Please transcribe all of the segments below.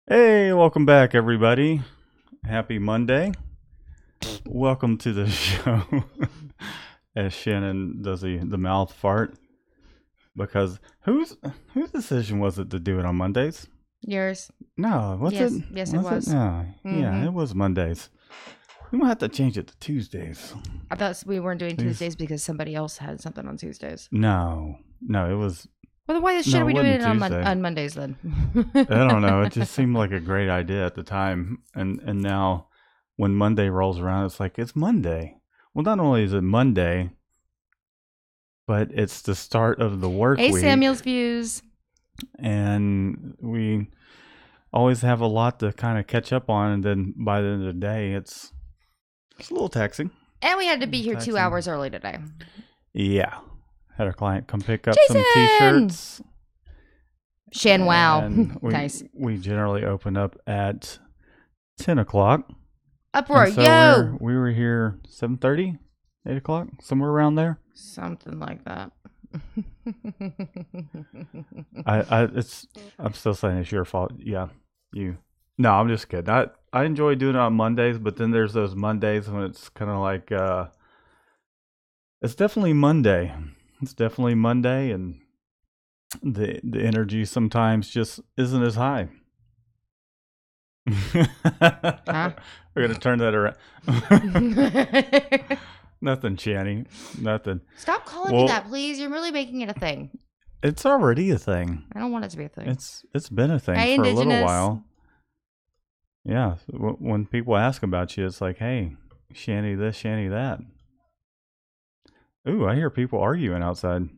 Hey, welcome back, everybody. Happy Monday. Welcome to the show. As Shannon does the mouth fart, because whose decision was it to do it on Mondays? Yours. No, was Yes, it? yes, it was. No, yeah, Mhm. it was Mondays. We might have to change it to Tuesdays. I thought we weren't doing Tuesdays because somebody else had something on Tuesdays. No, it was. Well, then why the shit No, are it we doing wasn't it on, Tuesday. on Mondays then? I don't know. It just seemed like a great idea at the time, and now when Monday rolls around, it's like it's Monday. Well, not only is it Monday, but it's the start of the work Hey, week, Samuel's views. and we always have a lot to kind of catch up on. And then by the end of the day, it's a little taxing. And we had to be here Taxing. 2 hours early today. Yeah, had a client come pick up Jason! some T-shirts. Shan, wow. And Nice. We generally open up at 10 o'clock. Uproar, And so yo! we were here 7:30, 8 o'clock, somewhere around there. Something like that. I'm still saying it's your fault. Yeah, you. No, I'm just kidding. I enjoy doing it on Mondays, but then there's those Mondays when it's kind of like, it's definitely Monday. It's definitely Monday, and the energy sometimes just isn't as high. Huh? We're gonna turn that around. Nothing, Channy. Nothing. Stop calling me that, please. You're really making it a thing. It's already a thing. I don't want it to be a thing. It's been a thing Hey, for Indigenous. a little while. Yeah, when people ask about you, it's like, hey, Shanny this, Shanny that. Ooh, I hear people arguing outside.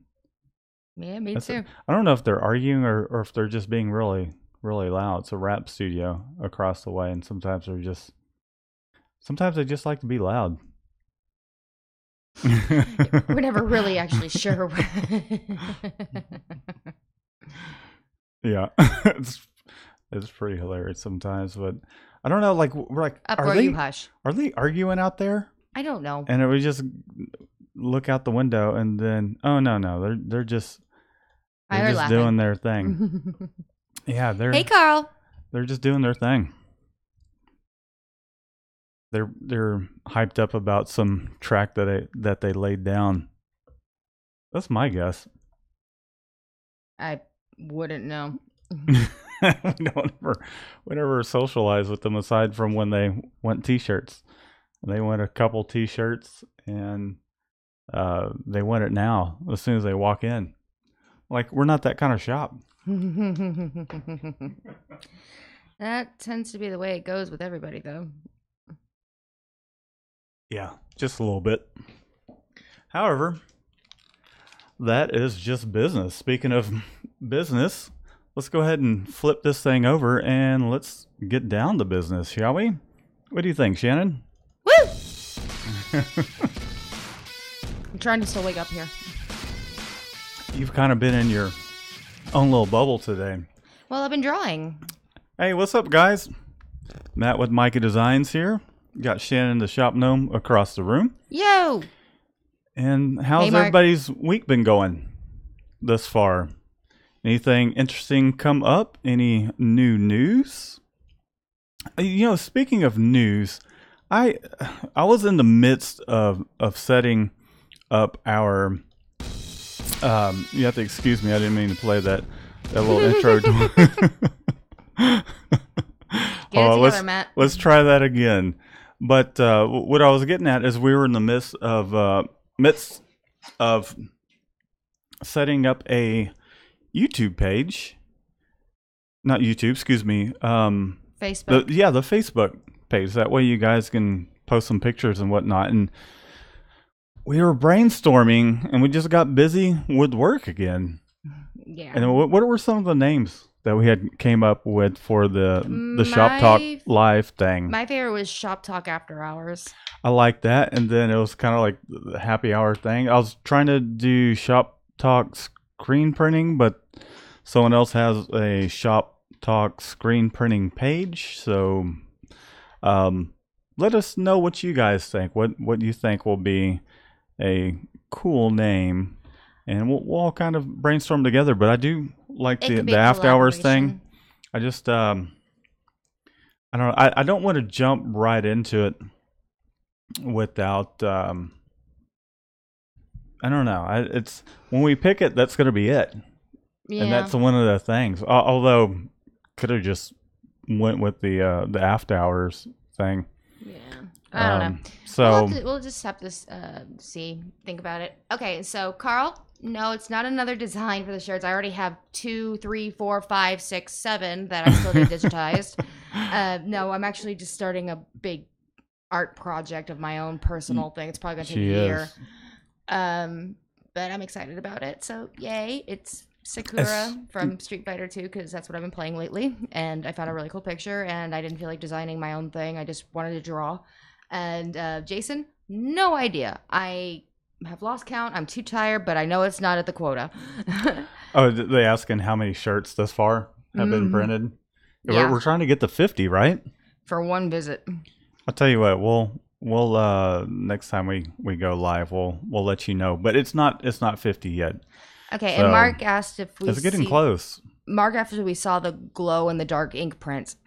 Yeah, me too. I don't know if they're arguing or if they're just being really, really loud. It's a rap studio across the way, and sometimes they just like to be loud. We're never really actually sure. Yeah, it's pretty hilarious sometimes, but I don't know. Like we're like, Uproar, you hush. Are they arguing out there? I don't know. And we just look out the window, and then they're just doing their thing. Yeah, Hey, Carl. They're just doing their thing. They're hyped up about some track that they laid down. That's my guess. I wouldn't know. we never socialize with them aside from when they want T-shirts. They want a couple T-shirts, and they want it now as soon as they walk in. Like, we're not that kind of shop. That tends to be the way it goes with everybody, though. Yeah, just a little bit. However, that is just business. Speaking of business, let's go ahead and flip this thing over and let's get down to business, shall we? What do you think, Shannon? Woo! I'm trying to still wake up here. You've kind of been in your own little bubble today. Well, I've been drawing. Hey, what's up, guys? Matt with Mikey Designs here. Got Shannon the shop gnome across the room. Yo! And how's Mark. everybody's week been going thus far? Anything interesting come up? Any new news? Speaking of news, I was in the midst of setting up our. You have to excuse me. I didn't mean to play that little intro. Get it together, Matt. Let's try that again. But what I was getting at is we were in the midst of setting up a YouTube page. Not YouTube, excuse me. Facebook. The Facebook page. That way you guys can post some pictures and whatnot. And we were brainstorming, and we just got busy with work again. Yeah. And what were some of the names that we had came up with for the Shop Talk Live thing? My favorite was Shop Talk After Hours. I like that. And then it was kind of like the happy hour thing. I was trying to do Shop Talk screen printing, but someone else has a Shop Talk screen printing page. So let us know what you guys think. What you think will be a cool name. And we'll all kind of brainstorm together. But I do like the after hours thing. I just I don't know. I don't want to jump right into it without. I don't know. It's when we pick it, that's going to be it, and Yeah. that's one of the things. Although, could have just went with the after hours thing. Yeah. I don't know. So we'll just have to think about it. Okay, so Carl, no, it's not another design for the shirts. I already have 2, 3, 4, 5, 6, 7 that I still need digitized. No, I'm actually just starting a big art project of my own personal thing. It's probably gonna take a year. But I'm excited about it. So yay! It's Sakura from Street Fighter 2 because that's what I've been playing lately, and I found a really cool picture, and I didn't feel like designing my own thing. I just wanted to draw. And Jason, no idea. I have lost count. I'm too tired, but I know it's not at the quota. oh, they asking how many shirts thus far have been printed? Yeah. We're trying to get to 50, right? For one visit. I'll tell you what. We'll next time we go live, we'll let you know. But it's not 50 yet. Okay, So, and Mark asked if we. It's getting close. Mark asked if we saw the glow in the dark ink prints.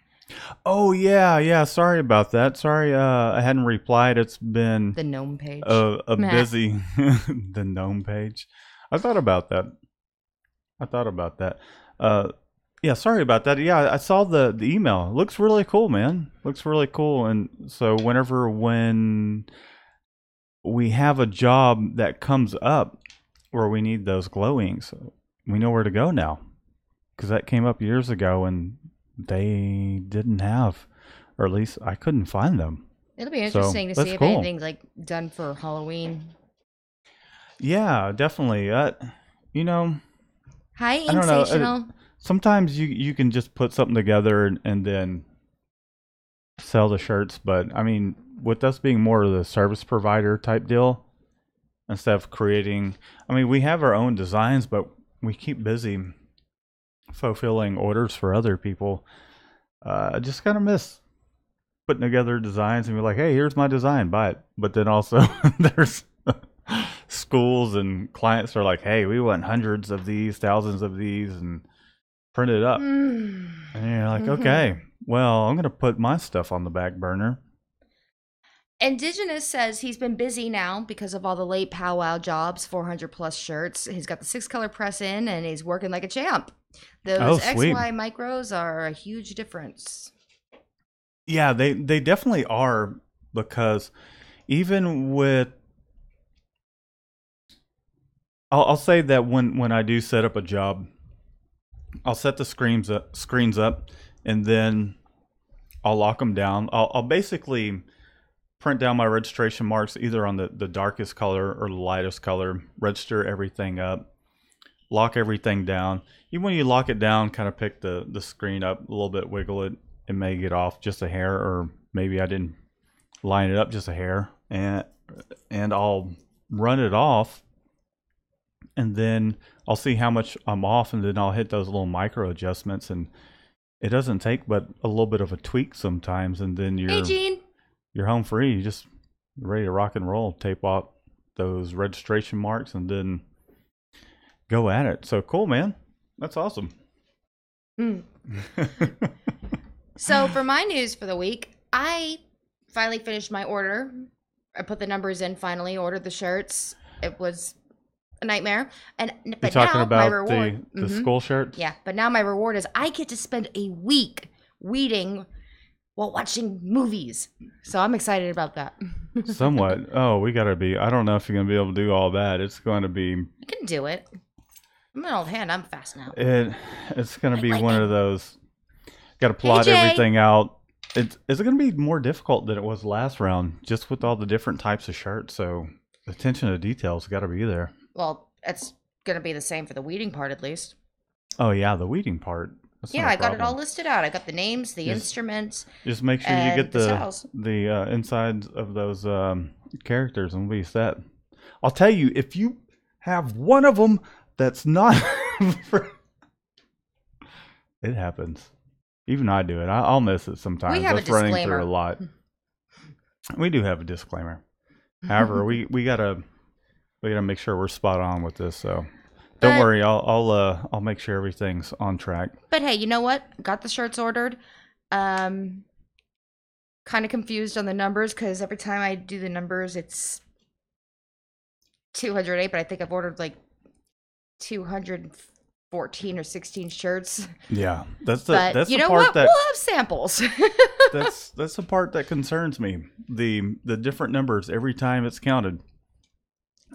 Oh yeah. Sorry about that. Sorry, I hadn't replied. It's been The gnome page. a busy the gnome page. I thought about that. Yeah, sorry about that. Yeah, I saw the email. It looks really cool, man. Looks really cool. And so when we have a job that comes up where we need those glow inks, we know where to go now. Because that came up years ago and they didn't have, or at least I couldn't find them. It'll be interesting to see if anything's like done for Halloween. Yeah, definitely. You know, hi, Inksational. Sometimes you can just put something together and then sell the shirts. But I mean, with us being more of the service provider type deal, instead of creating, I mean, we have our own designs, but we keep busy fulfilling orders for other people. I just kind of miss putting together designs and be like, hey, here's my design, buy it. But then also there's schools and clients are like, hey, we want hundreds of these, thousands of these, and print it up. And you're like, okay, well, I'm going to put my stuff on the back burner. Indigenous says he's been busy now because of all the late powwow jobs, 400 plus shirts. He's got the 6-color press in and he's working like a champ. Those XY micros are a huge difference. Yeah, they definitely are, because even with, I'll say that when I do set up a job, I'll set the screens up and then I'll lock them down. I'll basically print down my registration marks either on the darkest color or the lightest color, register everything up, lock everything down. Even when you lock it down, kind of pick the screen up a little bit, wiggle it. It may get off just a hair, or maybe I didn't line it up just a hair, and I'll run it off, and then I'll see how much I'm off, and then I'll hit those little micro adjustments, and it doesn't take but a little bit of a tweak sometimes, and then you're home free. You just ready to rock and roll. Tape off those registration marks, and then go at it. So cool, man. That's awesome. So for my news for the week, I finally finished my order. I put the numbers in, finally ordered the shirts. It was a nightmare. But you're talking now about my reward, the school shirts? Yeah, but now my reward is I get to spend a week reading while watching movies. So I'm excited about that. Somewhat. Oh, we gotta be. I don't know if you're gonna be able to do all that. It's going to be. I can do it. I'm an old hand. I'm fast now. It's going to be one of those. Got to plot everything out. Is it going to be more difficult than it was last round, just with all the different types of shirts? So the attention to details got to be there. Well, it's going to be the same for the weeding part, at least. Oh yeah, the weeding part. Yeah, I got it all listed out. I got the names, the instruments. Just make sure you get the insides of those characters, and we'll be set. I'll tell you, if you have one of them that's not, it happens. Even I do it. I'll miss it sometimes. We have a disclaimer. Running through a lot. We do have a disclaimer. However, we gotta make sure we're spot on with this. So don't worry. I'll make sure everything's on track. But hey, you know what? Got the shirts ordered. kind of confused on the numbers because every time I do the numbers, it's 208, but I think I've ordered like 214 or 16 shirts. Yeah, that's But that's you the know part what? that We'll have samples. that's the part that concerns me. The different numbers every time it's counted.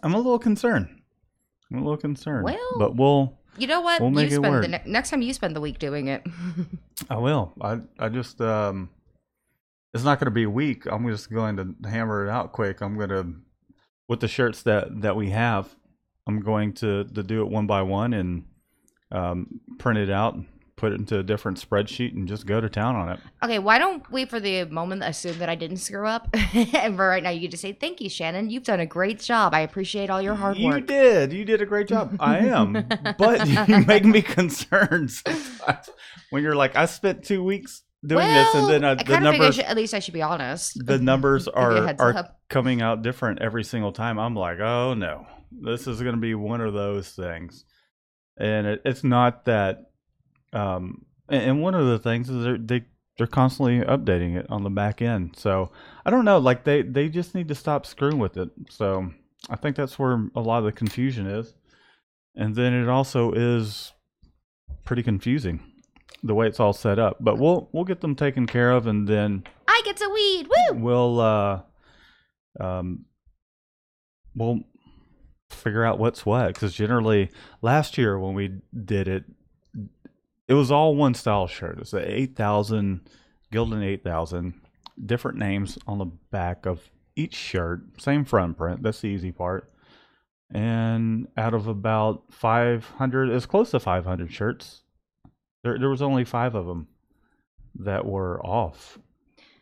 I'm a little concerned. But Well, you know what? we'll make You it spend work. the next time you spend the week doing it. I will. I just it's not going to be a week. I'm just going to hammer it out quick. I'm going to, with the shirts that we have, I'm going to do it one by one and print it out, put it into a different spreadsheet, and just go to town on it. Okay, why don't we, for the moment, assume that I didn't screw up? And for right now, you get to say, thank you, Shannon. You've done a great job. I appreciate all your hard work. You did a great job. I am, but you make me concerned sometimes when you're like, I spent 2 weeks doing this, and then I the kind of numbers, at least I should be honest. the numbers Give you a heads are up. coming out different every single time. I'm like, oh no, this is going to be one of those things, and it's not that. And one of the things is they're constantly updating it on the back end. So I don't know, like they just need to stop screwing with it. So I think that's where a lot of the confusion is, and then it also is pretty confusing the way it's all set up. But we'll get them taken care of, and then I get to weed. Woo! we'll figure out what's what. Because generally, last year when we did it, it was all one style shirt. It's a 8,000 Gildan 8,000, different names on the back of each shirt, same front print. That's the easy part. And out of about 500, as close to 500 shirts, there was only 5 of them that were off.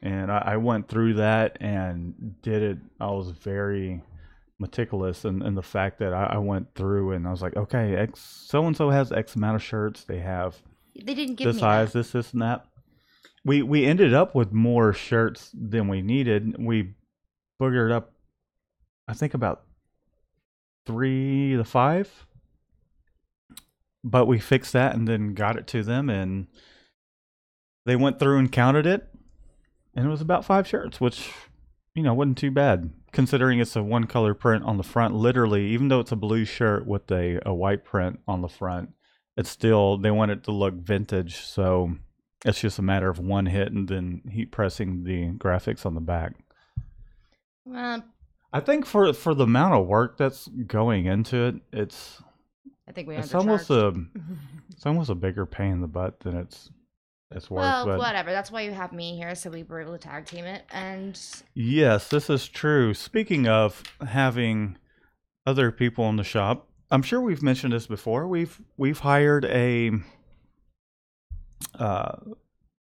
And I went through that and did it. I was very meticulous in the fact that I went through and I was like, okay, so and so has X amount of shirts. They have They didn't give this me size, that. this, and that. We ended up with more shirts than we needed. We boogered up, I think, about 3 to 5. But we fixed that and then got it to them, and they went through and counted it, and it was about 5 shirts, which, wasn't too bad considering it's a one color print on the front. Literally, even though it's a blue shirt with a white print on the front, it's still, they want it to look vintage. So it's just a matter of one hit and then heat pressing the graphics on the back. Well, I think for the amount of work that's going into it, I think we it's undercharged. almost a bigger pain in the butt than it's worth. Well, but whatever. That's why you have me here, so we were able to tag team it. And yes, this is true. Speaking of having other people in the shop, I'm sure we've mentioned this before. We've hired a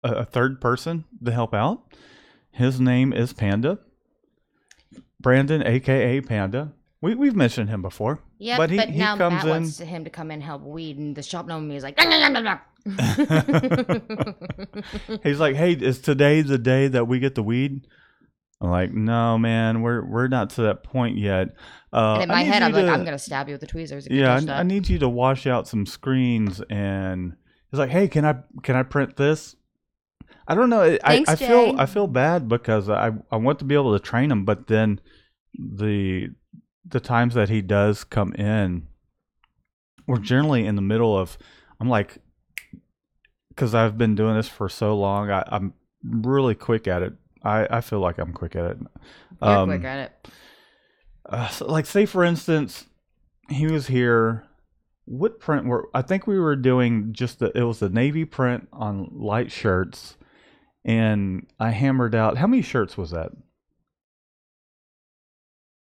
third person to help out. His name is Panda. Brandon, aka Panda. We've mentioned him before. yeah, but he now comes Matt in. wants him to come in and help weed, and the shop knowing me is like, He's like, hey, is today the day that we get the weed? I'm like, no, man, we're not to that point yet. and in my head, I'm like, I'm gonna stab you with the tweezers. If you Yeah, touch that. I need you to wash out some screens. And he's like, hey, can I print this? I don't know. Thanks, I Jay. feel bad because I want to be able to train him, but then the times that he does come in, we're generally in the middle of. I'm like, because I've been doing this for so long, I'm really quick at it. I feel like I'm quick at it. You're quick at it. So like, say for instance, he was here. What print were? I think we were doing it was the navy print on light shirts, and I hammered out. How many shirts was that?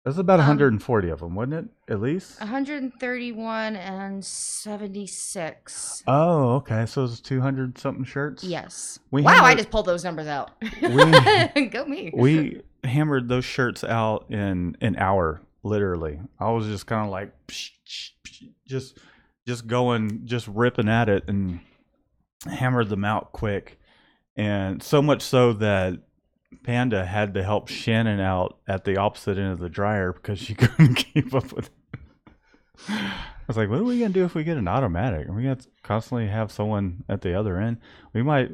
That's about 140 of them, wasn't it? At least 131 and 76. Oh, okay. So it's 200 something shirts. Yes. We Wow, I hammered- just pulled those numbers out. Go me. We hammered those shirts out in an hour, literally. I was just kind of like, just going, just ripping at it, and hammered them out quick. And so much so that Panda had to help Shannon out at the opposite end of the dryer because she couldn't keep up with it. I was like, what are we going to do if we get an automatic? Are we going to constantly have someone at the other end? We might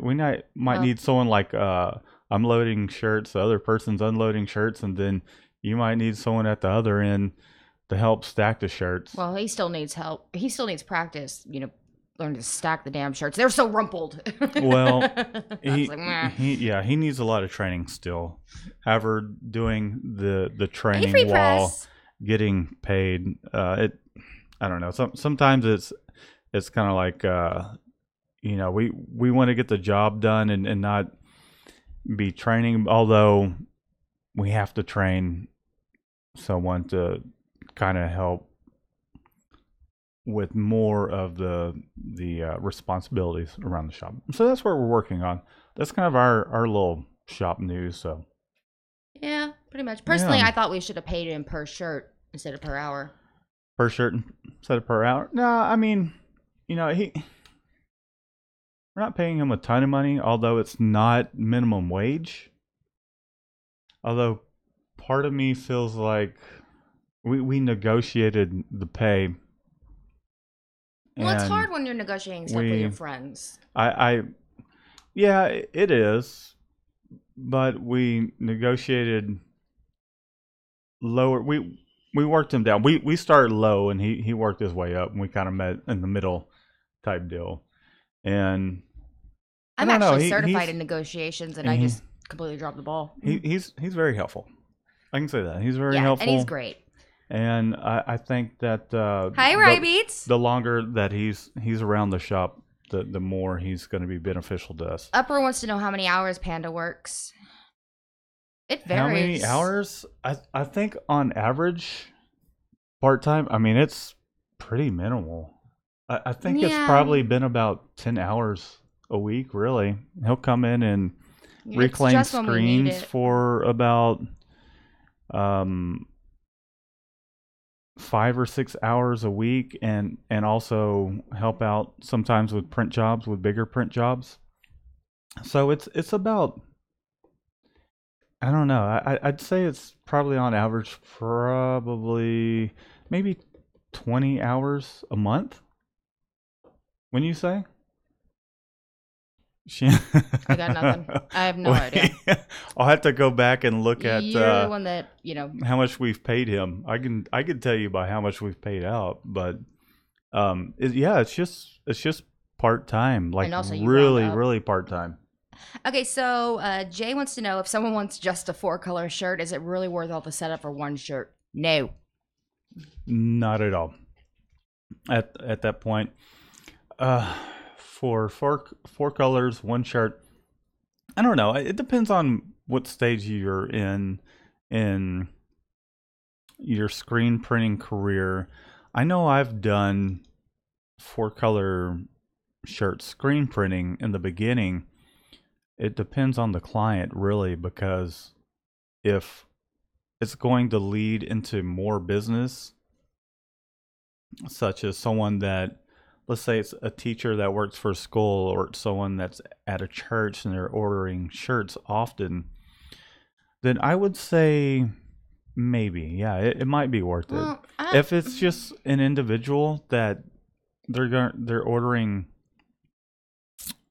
need someone like a I'm loading shirts, the other person's unloading shirts, and then you might need someone at the other end to help stack the shirts. Well, he still needs help. He still needs practice, learn to stack the damn shirts. They're so rumpled. Well, he he needs a lot of training still. However, doing the training free while press. getting paid, I don't know. Sometimes it's kind of like we want to get the job done and not be training, although we have to train someone to kind of help with more of the responsibilities around the shop. So that's what we're working on. That's kind of our little shop news. So Yeah, pretty much. Personally, Yeah. I thought we should have paid him per shirt instead of per hour. per shirt instead of per hour. No, I mean, we're not paying him a ton of money, although it's not minimum wage. Although part of me feels like we negotiated the pay. Well, it's and hard when you're negotiating stuff with your friends. Yeah, it is. But we negotiated lower. We worked him down. We started low, and he worked his way up, and we kind of met in the middle type deal. And I'm I don't know, actually certified in negotiations, and I just completely dropped the ball. he's very helpful. I can say that he's very Yeah, helpful, and he's great. And I think that Hi, Rybeats. the longer that he's around the shop, the more he's going to be beneficial to us. Upper wants to know how many hours Panda works. It varies. How many hours? I think on average, part-time, I mean, it's pretty minimal. I think it's probably been about 10 hours a week, really. He'll come in and reclaim screens for about 5 or 6 hours a week, and also help out sometimes with print jobs, with bigger print jobs. So it's about, I don't know, I'd say it's probably on average probably maybe 20 hours a month. When you say? I got nothing. I have no idea. I'll have to go back and look at You're the one that, how much we've paid him. I can tell you by how much we've paid out, but it's just part time, like really part time. Okay, so Jay wants to know, if someone wants just a 4-color shirt, is it really worth all the setup for one shirt? No, not at all. At that point, for four colors, one shirt, I don't know. It depends on what stage you're in your screen printing career. I know I've done 4-color shirts screen printing in the beginning. It depends on the client, really, because if it's going to lead into more business, such as someone that, let's say it's a teacher that works for a school, or it's someone that's at a church and they're ordering shirts often, then I would say maybe, yeah, it might be worth it. If it's just an individual that they're ordering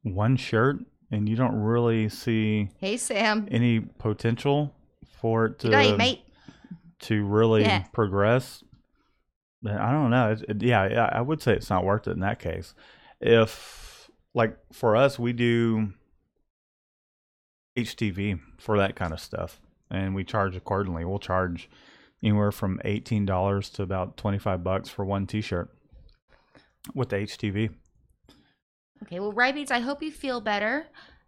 one shirt and you don't really see hey Sam, any potential for it to really progress, then I don't know. I would say it's not worth it in that case. If, like, for us, we do HTV for that kind of stuff, and we charge accordingly. We'll charge anywhere from $18 to about $25 for one T-shirt with the HTV. Okay, well, Rybeats, I hope you feel better.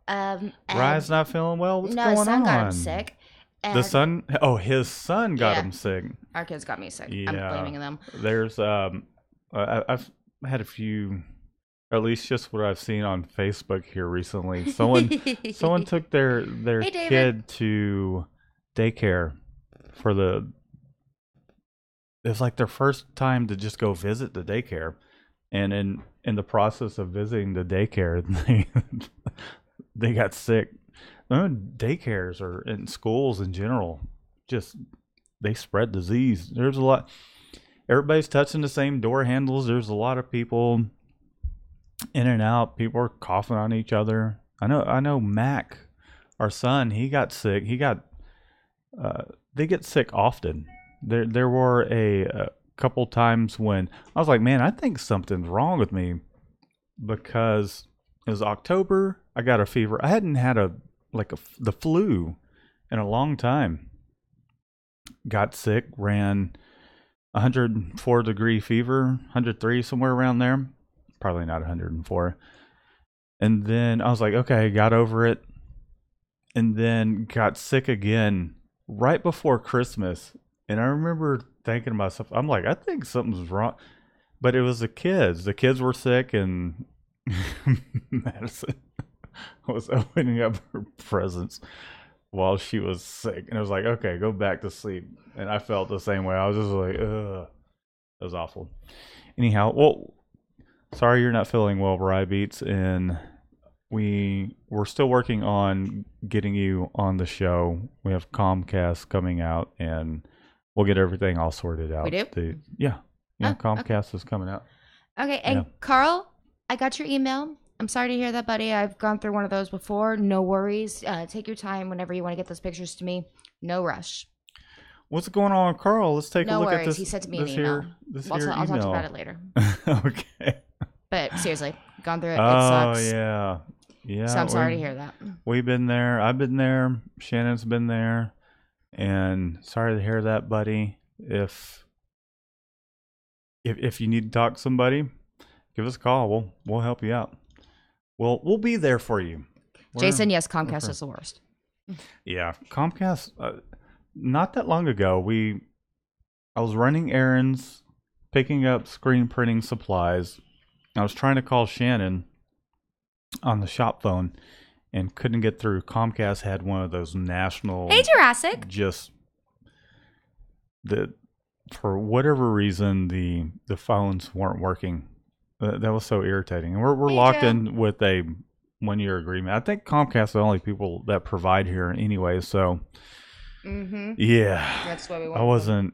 Rye's not feeling well. What's going on? No, his son got him sick. The son? Oh, his son got him sick. Our kids got me sick. Yeah. I'm blaming them. There's I've had a few, or at least just what I've seen on Facebook here recently. Someone took their kid to daycare for it's like their first time to just go visit the daycare, and in the process of visiting the daycare, they got sick. Daycares or in schools in general, just they spread disease. There's a lot. Everybody's touching the same door handles. There's a lot of people in and out. People are coughing on each other. I know Mac our son, he got sick. They get sick often. There were a couple times when I was like, man, I think something's wrong with me, because it was October. I got a fever. I hadn't had the flu in a long time. Got sick, ran 104-degree fever, 103, somewhere around there. Probably not 104. And then I was like, okay, got over it. And then got sick again right before Christmas. And I remember thinking to myself, I'm like, I think something's wrong. But it was the kids. The kids were sick, and Madison was opening up her presents while she was sick. And I was like, okay, go back to sleep. And I felt the same way. I was just like, ugh. It was awful. Anyhow, well, sorry you're not feeling well, Rye Beats. And we're still working on getting you on the show. We have Comcast coming out, and we'll get everything all sorted out. We do? Yeah, Comcast okay. is coming out. Okay, and Carl, I got your email. I'm sorry to hear that, buddy. I've gone through one of those before. No worries. Take your time whenever you want to get those pictures to me. No rush. What's going on with Carl? Let's take a look worries. at this. He sent me an email. I'll talk to you about it later. Okay. But seriously, gone through it. It Oh, sucks. yeah. Yeah. So I'm sorry to hear that. We've been there. I've been there. Shannon's been there. And sorry to hear that, buddy. If you need to talk to somebody, give us a call. We'll help you out. We'll be there for you. Jason, yes, Comcast is the worst. Yeah, Comcast. Not that long ago, I was running errands, picking up screen printing supplies. I was trying to call Shannon on the shop phone and couldn't get through. Comcast had one of those national. Hey, Jurassic. Just for whatever reason, the phones weren't working. That was so irritating. And we're locked in with a 1-year agreement. I think Comcast are the only people that provide here anyway. So. Mm-hmm. Yeah, that's what we want.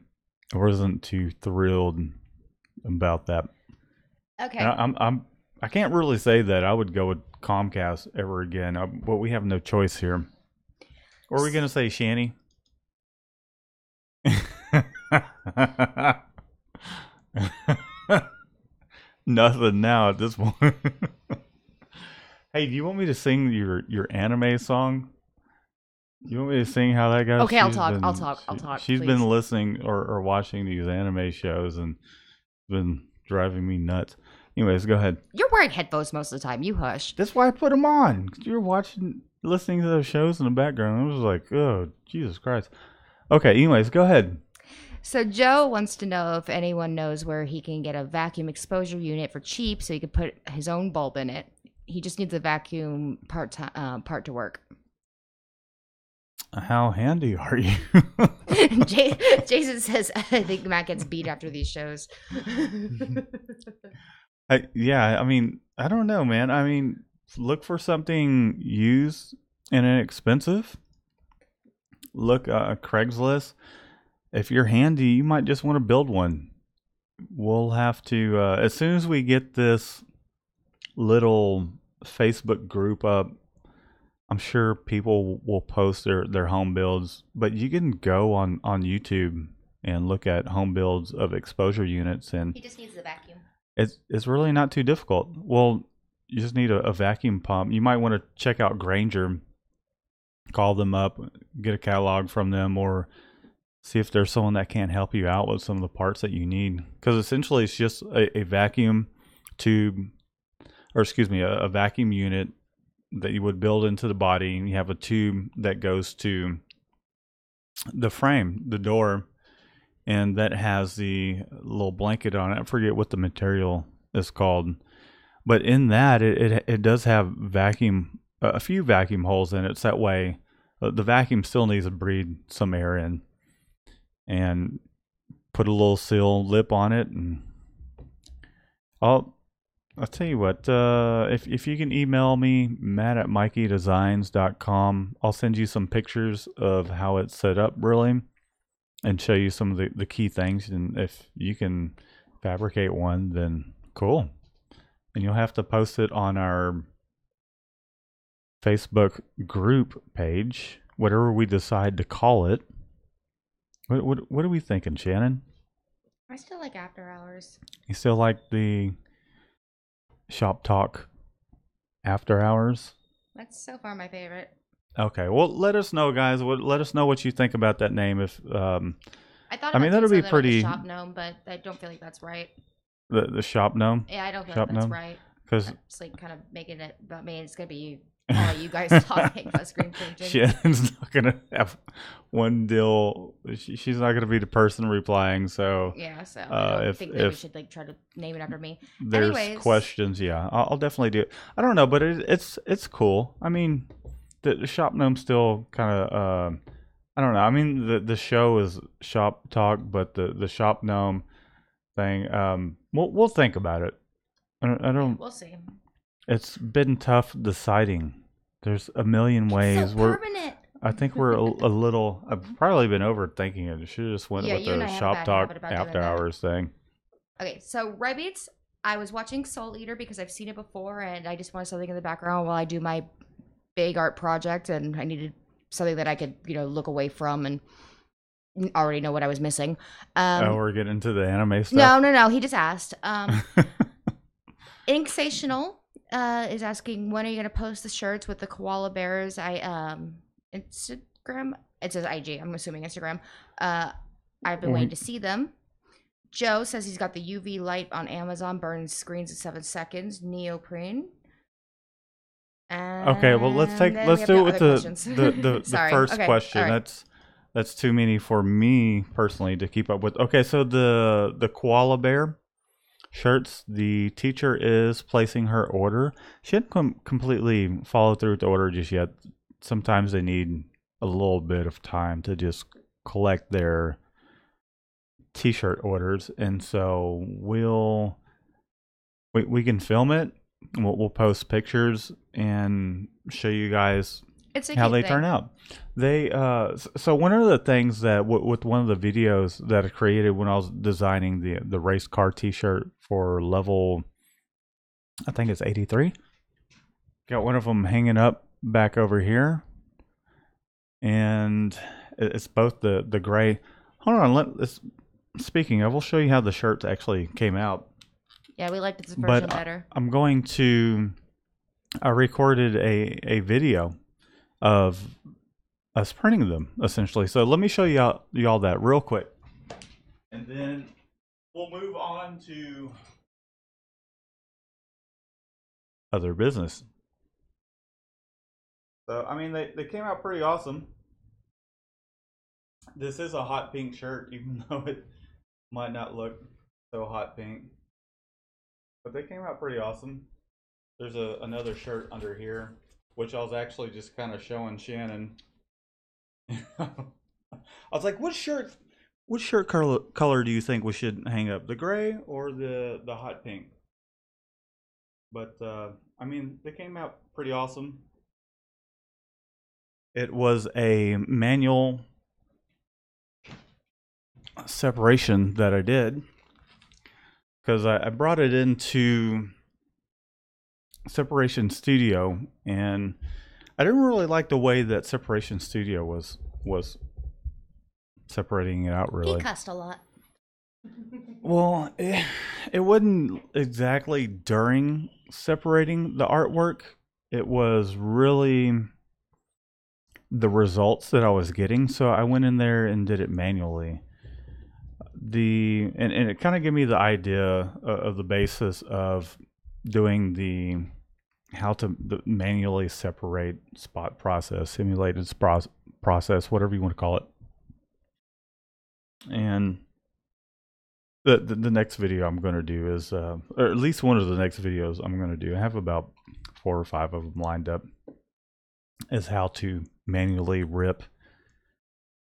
I wasn't too thrilled about that. Okay, and I can't really say that I would go with Comcast ever again, but we have no choice here. Or are we gonna say Shanny? Nothing now at this point. Hey, do you want me to sing your anime song? You want me to sing how that goes? Okay, I'll talk. She's please. been listening or watching these anime shows and been driving me nuts. Anyways, go ahead. You're wearing headphones most of the time. You hush. That's why I put them on. You're listening to those shows in the background. I was like, oh, Jesus Christ. Okay, anyways, go ahead. So Joe wants to know if anyone knows where he can get a vacuum exposure unit for cheap so he could put his own bulb in it. He just needs a vacuum part to work. How handy are you? Jason says, I think Matt gets beat after these shows. I mean, I don't know, man. I mean, look for something used and inexpensive. Look, Craigslist. If you're handy, you might just want to build one. We'll have to, as soon as we get this little Facebook group up, I'm sure people will post their home builds, but you can go on YouTube and look at home builds of exposure units, and he just needs the vacuum. It's really not too difficult. Well, you just need a vacuum pump. You might want to check out Grainger, call them up, get a catalog from them, or see if there's someone that can help you out with some of the parts that you need. Because essentially it's just a vacuum tube, or excuse me, a vacuum unit that you would build into the body, and you have a tube that goes to the frame, the door, and that has the little blanket on it. I forget what the material is called, but in that it does have a few vacuum holes in it. So that way the vacuum still needs to breathe some air in, and put a little seal lip on it. And I'll tell you what, if you can email me, matt@mikeydesigns.com, I'll send you some pictures of how it's set up, really, and show you some of the key things. And if you can fabricate one, then cool. And you'll have to post it on our Facebook group page, whatever we decide to call it. What are we thinking, Shannon? I still like after hours. You still like the shop talk after hours? That's so far my favorite. Okay, well, let us know, guys. Let us know what you think about that name. If I thought I mean, that'll be pretty. Like the shop gnome, but I don't feel like that's right. The shop gnome. Yeah, I don't feel shop like that's gnome? right. Because It's like kind of making it about me. It's gonna be all you guys talking about screen changing. Shannon's not gonna have one deal. She's not gonna be the person replying. So yeah, so I don't think that we should like try to name it after me. There's questions. Yeah, I'll definitely do it. I don't know, but it's cool. I mean, the shop gnome still kind of. I don't know. I mean, the show is shop talk, but the shop gnome thing. We'll think about it. I don't. We'll see. It's been tough deciding. There's a million ways. So permanent. I think we're a little. I've probably been overthinking it. Should have just went with the shop talk after hours thing. Okay, so Rybeats, I was watching Soul Eater because I've seen it before, and I just wanted something in the background while I do my big art project, and I needed something that I could, look away from and already know what I was missing. We're getting into the anime stuff. No. He just asked. Inksational is asking, when are you going to post the shirts with the koala bears? Instagram? It says IG. I'm assuming Instagram. I've been waiting to see them. Joe says he's got the UV light on Amazon, burns screens in 7 seconds. Neoprene. Okay, well let's do it with the first question. Right. That's too many for me personally to keep up with. Okay, so the koala bear shirts, the teacher is placing her order. She hadn't completely followed through with the order just yet. Sometimes they need a little bit of time to just collect their t-shirt orders, and so we can film it. We'll post pictures and show you guys how they turn out. They so one of the things that with one of the videos that I created when I was designing the race car t-shirt for level, I think it's 83. Got one of them hanging up back over here, and it's both the gray. Hold on, speaking of, we'll show you how the shirts actually came out. Yeah, we liked this version better. I'm going to. I recorded a video of us printing them essentially. So let me show y'all that real quick, and then we'll move on to other business. So I mean, they came out pretty awesome. This is a hot pink shirt, even though it might not look so hot pink. But they came out pretty awesome. There's another shirt under here, which I was actually just kind of showing Shannon. I was like, what shirt color do you think we should hang up? The gray or the hot pink? But I mean, they came out pretty awesome. It was a manual separation that I did, because I brought it into Separation Studio, and I didn't really like the way that Separation Studio was separating it out. Really, he cussed a lot. Well, it wasn't exactly during separating the artwork. It was really the results that I was getting, so I went in there and did it manually. And it kind of gave me the idea of the basis of doing how to manually separate spot process, simulated process, whatever you want to call it. And the next video I'm going to do is, or at least one of the next videos I'm going to do, I have about 4 or 5 of them lined up, is how to manually rip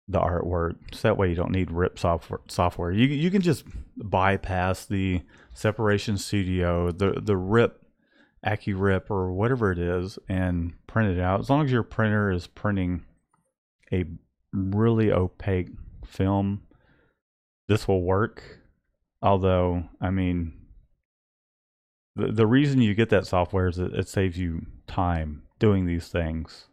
the artwork, so that way you don't need rip software. You can just bypass the Separation Studio, the rip, AccuRip, or whatever it is, and print it out. As long as your printer is printing a really opaque film, this will work. Although, I mean, the reason you get that software is that it saves you time doing these things.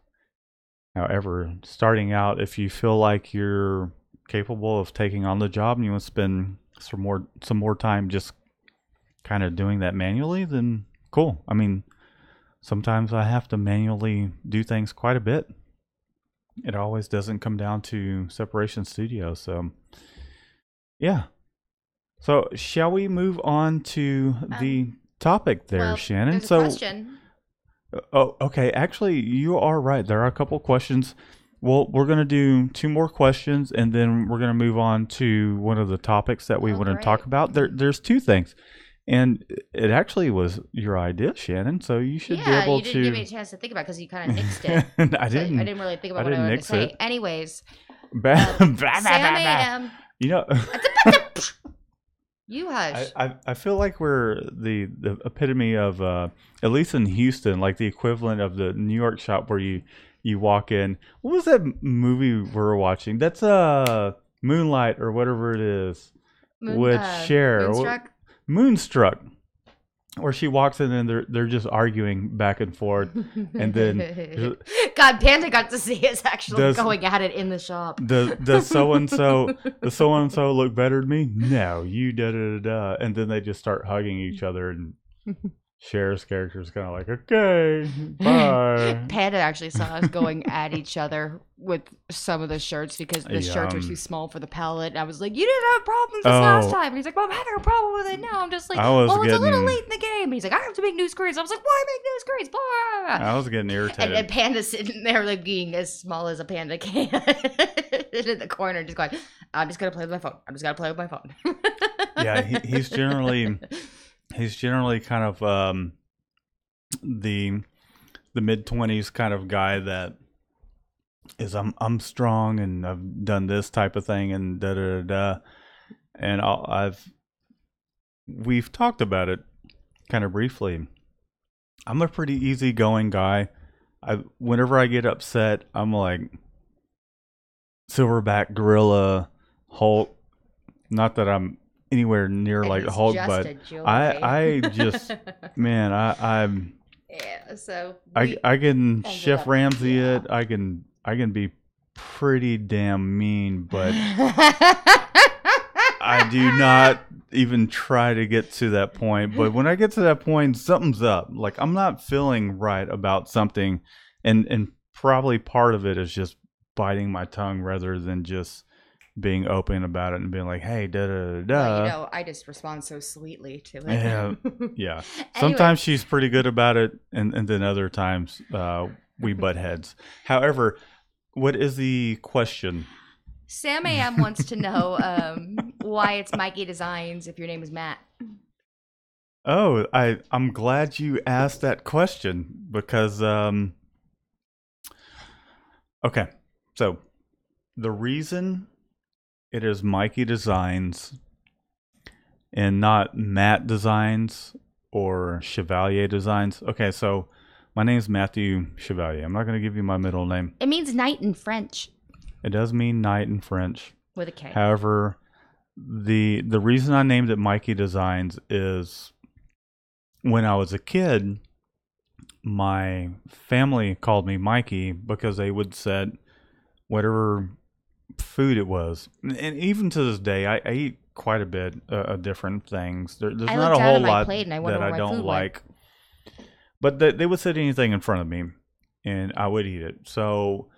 However, starting out, if you feel like you're capable of taking on the job and you want to spend some more time just kind of doing that manually, then cool. I mean, sometimes I have to manually do things quite a bit. It always doesn't come down to Separation Studio. So, yeah. So, shall we move on to the topic there, well, Shannon? There's a question. Oh, okay. Actually, you are right. There are a couple questions. Well, we're going to do 2 more questions, and then we're going to move on to one of the topics that we want to talk about. There's 2 things. And it actually was your idea, Shannon, so you should be able to... Yeah, you didn't give me a chance to think about it because you kind of nixed it. I didn't really think about what I wanted to say. Anyways. Sam AM. You know... You hush. I feel like we're the epitome of, at least in Houston, like the equivalent of the New York shop where you walk in. What was that movie we were watching? That's Moonlight or whatever it is. With Cher. Moonstruck. Where she walks in and they're just arguing back and forth, and then God, Panda got to see us actually going at it in the shop. Does so and so look better to me? No, you da da da, and then they just start hugging each other, and Cher's character is kind of like, okay, bye. Panda actually saw us going at each other with some of the shirts because the shirts were too small for the palette. And I was like, you didn't have problems this last time. And he's like, well, I'm having a problem with it now. I'm just like, well, it's a little late in the game. And he's like, I have to make new screens. I was like, why make new screens? Blah. I was getting irritated. And Panda's sitting there like being as small as a panda can in the corner just going, I'm just going to play with my phone. I'm just going to play with my phone. Yeah, he's generally kind of the mid-20s kind of guy that is I'm strong and I've done this type of thing and da da da, and we've talked about it kind of briefly. I'm a pretty easygoing guy. Whenever I get upset, I'm like Silverback, Gorilla, Hulk. Not that I'm anywhere near like Hulk, but I just man, I'm yeah. So I can Chef Ramsay it. I can be pretty damn mean, but I do not even try to get to that point. But when I get to that point, something's up. Like I'm not feeling right about something, and probably part of it is just biting my tongue rather than just being open about it and being like, hey, da da da. Well, you know, I just respond so sweetly to it. Yeah. Sometimes she's pretty good about it, and then other times we butt heads. However, what is the question? Sam AM wants to know why it's Mikey Designs if your name is Matt. Oh, I'm glad you asked that question because okay, so the reason it is Mikey Designs and not Matt Designs or Chevalier Designs. Okay, so my name is Matthew Chevalier. I'm not going to give you my middle name. It means night in French. It does mean night in French. With a K. However, the reason I named it Mikey Designs is when I was a kid, my family called me Mikey because they would set whatever food it was, and even to this day I eat quite a bit of different things. There's not a whole lot that I don't like, but they would set anything in front of me and I would eat it. So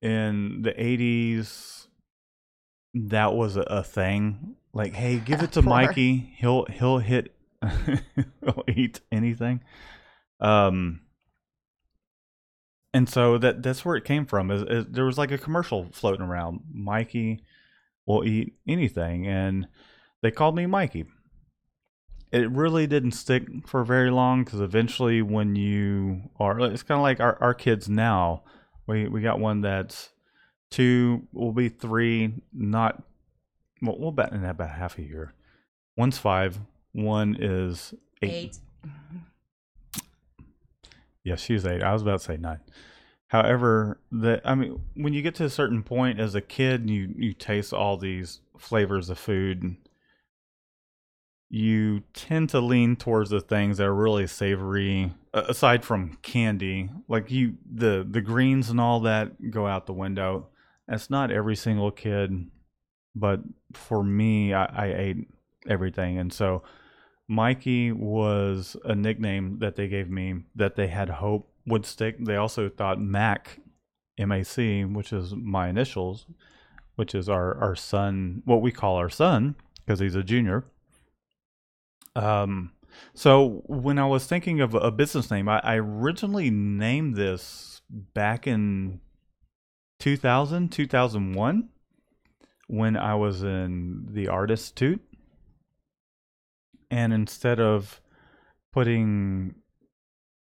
in the 80s that was a thing, like, hey, give it to Mikey, he'll hit he'll eat anything. And so that's where it came from. Is there was like a commercial floating around. Mikey will eat anything, and they called me Mikey. It really didn't stick for very long because eventually, when you are, it's kind of like our kids now. We got one that's 2, will be 3. Not we'll bet in about half a year. One's 5. One is 8. Yeah, she's 8. I was about to say 9. However, when you get to a certain point as a kid, you taste all these flavors of food, you tend to lean towards the things that are really savory, aside from candy, like the greens and all that go out the window. That's not every single kid, but for me, I ate everything, and so Mikey was a nickname that they gave me that they had hope would stick. They also thought Mac, MAC, which is my initials, which is our son, what we call our son, because he's a junior. So when I was thinking of a business name, I originally named this back in 2000, 2001, when I was in the Art Institute. And instead of putting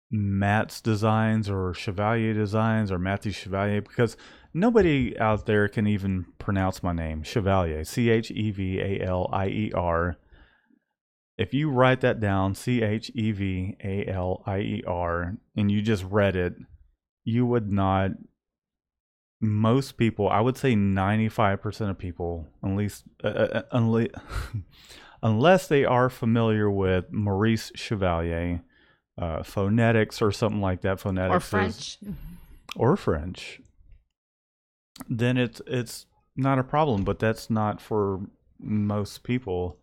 Matt's Designs or Chevalier Designs or Matthew Chevalier, because nobody out there can even pronounce my name, Chevalier, Chevalier. If you write that down, Chevalier, and you just read it, you would not. Most people, I would say 95% of people, at least, unless they are familiar with Maurice Chevalier, phonetics or something like that, phonetics or French, or French, then it's not a problem. But that's not for most people.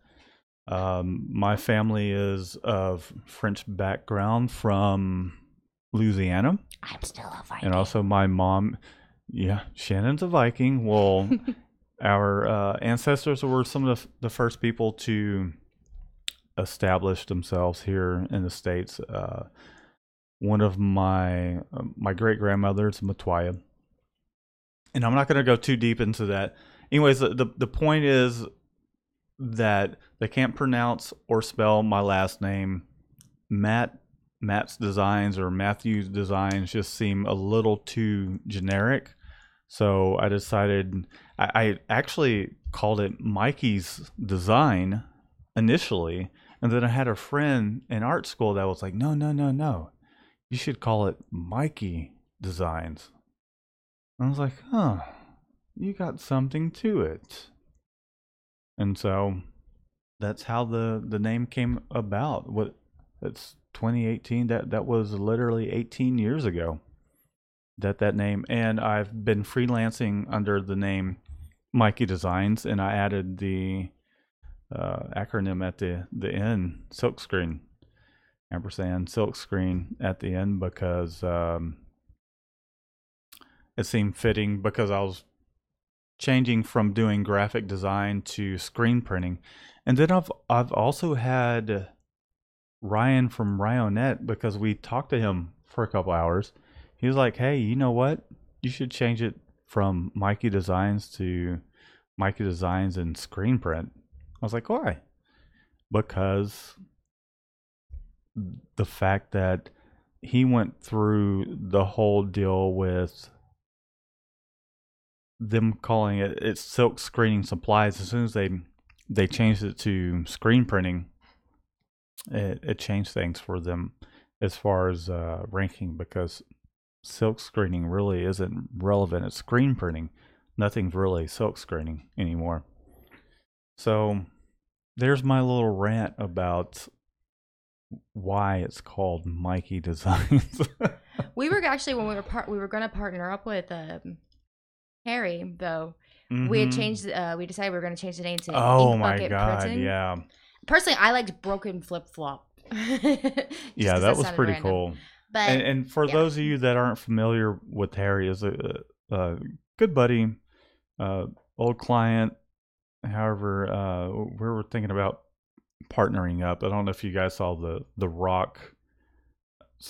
My family is of French background from Louisiana. I'm still a Viking. And also my mom, yeah, Shannon's a Viking. Well, our ancestors were some of the first people to establish themselves here in the States. One of my great grandmothers, Matoya. And I'm not going to go too deep into that. Anyways, the point is that they can't pronounce or spell my last name. Matt's Designs or Matthew's Designs just seem a little too generic. So I decided, I actually called it Mikey's Design initially. And then I had a friend in art school that was like, no. You should call it Mikey Designs. And I was like, huh, you got something to it. And so that's how the name came about. It's 2018. That was literally 18 years ago. That name, and I've been freelancing under the name Mikey Designs, and I added the acronym at the end, silkscreen, ampersand silkscreen at the end, because it seemed fitting, because I was changing from doing graphic design to screen printing. And then I've also had Ryan from Ryonet, because we talked to him for a couple hours. He was like, hey, you know what? You should change it from Mikey Designs to Mikey Designs and screen print. I was like, why? Because the fact that he went through the whole deal with them calling it's silk screening supplies. As soon as they changed it to screen printing, it changed things for them as far as ranking, because silk screening really isn't relevant. It's screen printing. Nothing's really silk screening anymore. So there's my little rant about why it's called Mikey Designs. We were actually, when we were going to partner up with Harry, though. Mm-hmm. We had changed. We decided we were going to change the name to Ink Bucket Printing. Yeah. Personally, I liked Broken Flip Flop. Yeah, that was pretty cool. But and for those of you that aren't familiar with Harry, is a good buddy, old client. However, we were thinking about partnering up. I don't know if you guys saw the Rock,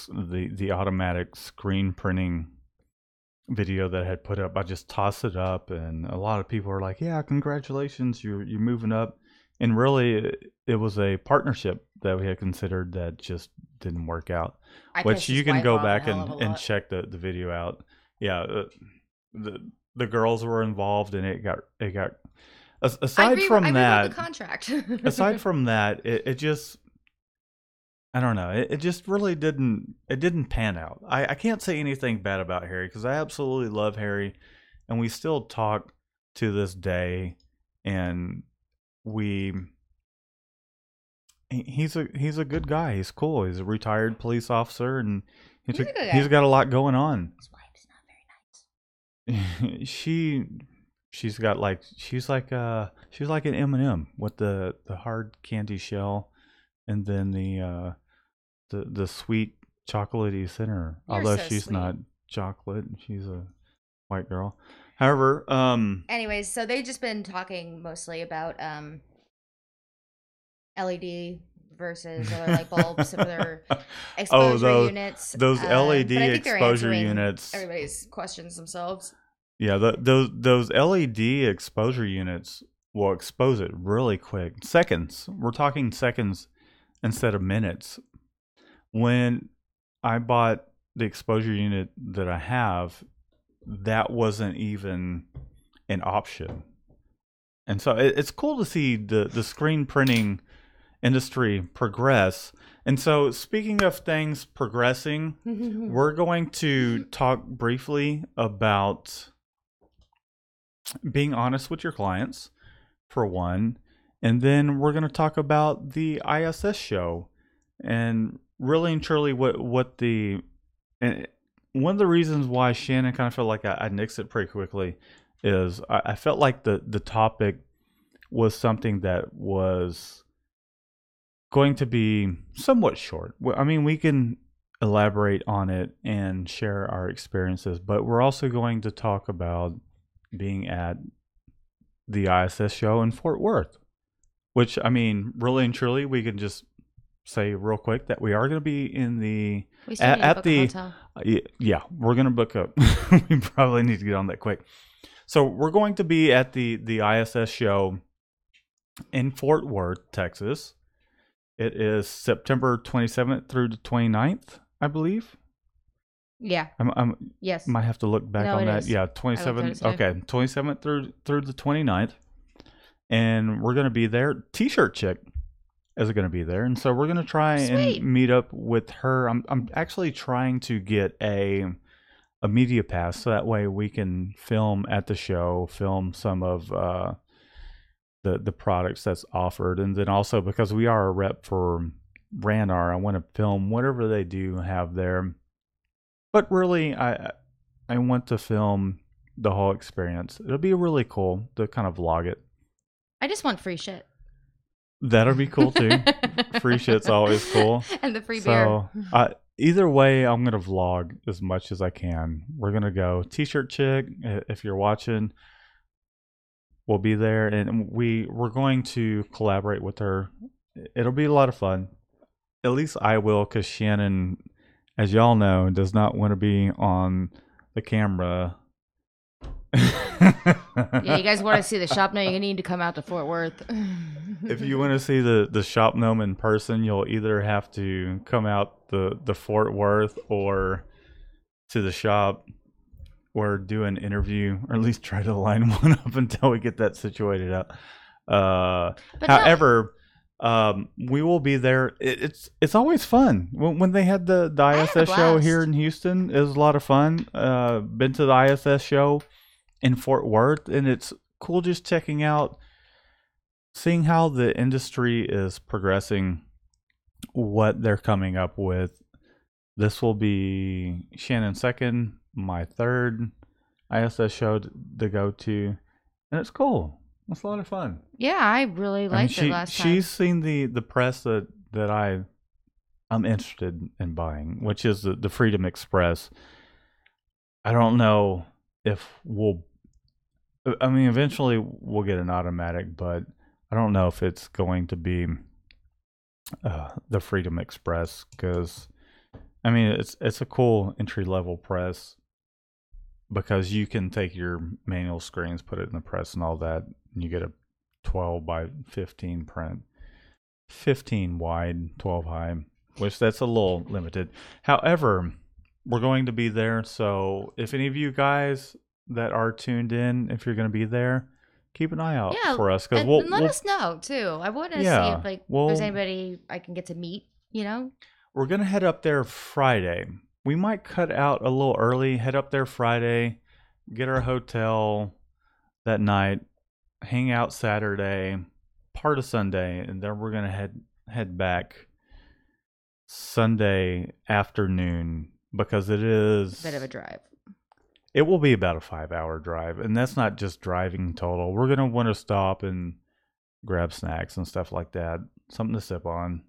the automatic screen printing video that I had put up. I just tossed it up, and a lot of people are like, yeah, congratulations, you're moving up. And really, it was a partnership that we had considered that just didn't work out. Which you can go back and check the video out. Yeah, the girls were involved, and it got aside from that, the contract. aside from that, it just, I don't know. It just really didn't pan out. I can't say anything bad about Harry, because I absolutely love Harry, and we still talk to this day, and we he's a good guy. He's cool. He's a retired police officer, and He's a good guy. he's got a lot going on. His wife's not very nice. She's got like she's like an M&M with the hard candy shell, and then the sweet chocolatey center. You're Although so she's sweet. not chocolate, she's a white girl. However, Anyways, so they've just been talking mostly about LED versus other light bulbs for their exposure units. Those LED but I think they're exposure answering units. everybody's questions themselves. Yeah, those LED exposure units will expose it really quick. Seconds. We're talking seconds instead of minutes. When I bought the exposure unit that I have, that wasn't even an option. And so it's cool to see the screen printing industry progress. And so speaking of things progressing, we're going to talk briefly about being honest with your clients, for one. And then we're going to talk about the ISS show and really and truly what the... And one of the reasons why Shannon kind of felt like I nixed it pretty quickly is I felt like the topic was something that was going to be somewhat short. I mean, we can elaborate on it and share our experiences, but we're also going to talk about being at the ISS show in Fort Worth, which, I mean, really and truly, we can just say real quick that we are going to be in the... We still need to book a hotel. Yeah, we're going to book a... we probably need to get on that quick. So we're going to be at the ISS show in Fort Worth, Texas. It is September 27th through the 29th, I believe. Yeah. Yes. Might have to look back on that. Is. Yeah, 27th. Okay, 27th through the 29th. And we're going to be there. T-shirt chick is going to be there. And so we're going to try and meet up with her. I'm actually trying to get a media pass so that way we can film at the show, film some of the products that's offered. And then also because we are a rep for Ranar, I want to film whatever they do have there. But really, I want to film the whole experience. It'll be really cool to kind of vlog it. I just want free shit. That'll be cool too. Free shit's always cool. And the free beer. So either way, I'm going to vlog as much as I can. We're going to go T-shirt chick. If you're watching, we'll be there. And we're going to collaborate with her. It'll be a lot of fun. At least I will, because Shannon, as y'all know, does not want to be on the camera. Yeah, you guys want to see the shop gnome, you need to come out to Fort Worth. If you want to see the shop gnome in person, you'll either have to come out the Fort Worth or to the shop or do an interview, or at least try to line one up until we get that situated out. However, we will be there. It's always fun when they had the ISS show here in Houston. It was a lot of fun. Been to the ISS show in Fort Worth, and it's cool just checking out, seeing how the industry is progressing, what they're coming up with. This will be Shannon's second, my third ISS show to go to, and it's cool. It's a lot of fun. Yeah, I really liked it last time. She's seen the press that I'm interested in buying, which is the Freedom Express. I don't know if eventually we'll get an automatic, but I don't know if it's going to be the Freedom Express, because it's a cool entry level press, because you can take your manual screens, put it in the press and all that, and you get a 12 by 15 print, 15 wide, 12 high, which that's a little limited. However, we're going to be there, so if any of you guys that are tuned in, if you're going to be there, keep an eye out for us, because we'll let us know too. I want to see if there's anybody I can get to meet. We're going to head up there Friday. We might cut out a little early, head up there Friday, get our hotel that night, hang out Saturday, part of Sunday, and then we're going to head head back Sunday afternoon because it is Bit of a drive. It will be about a 5-hour drive, and that's not just driving total. We're gonna want to stop and grab snacks and stuff like that, something to sip on.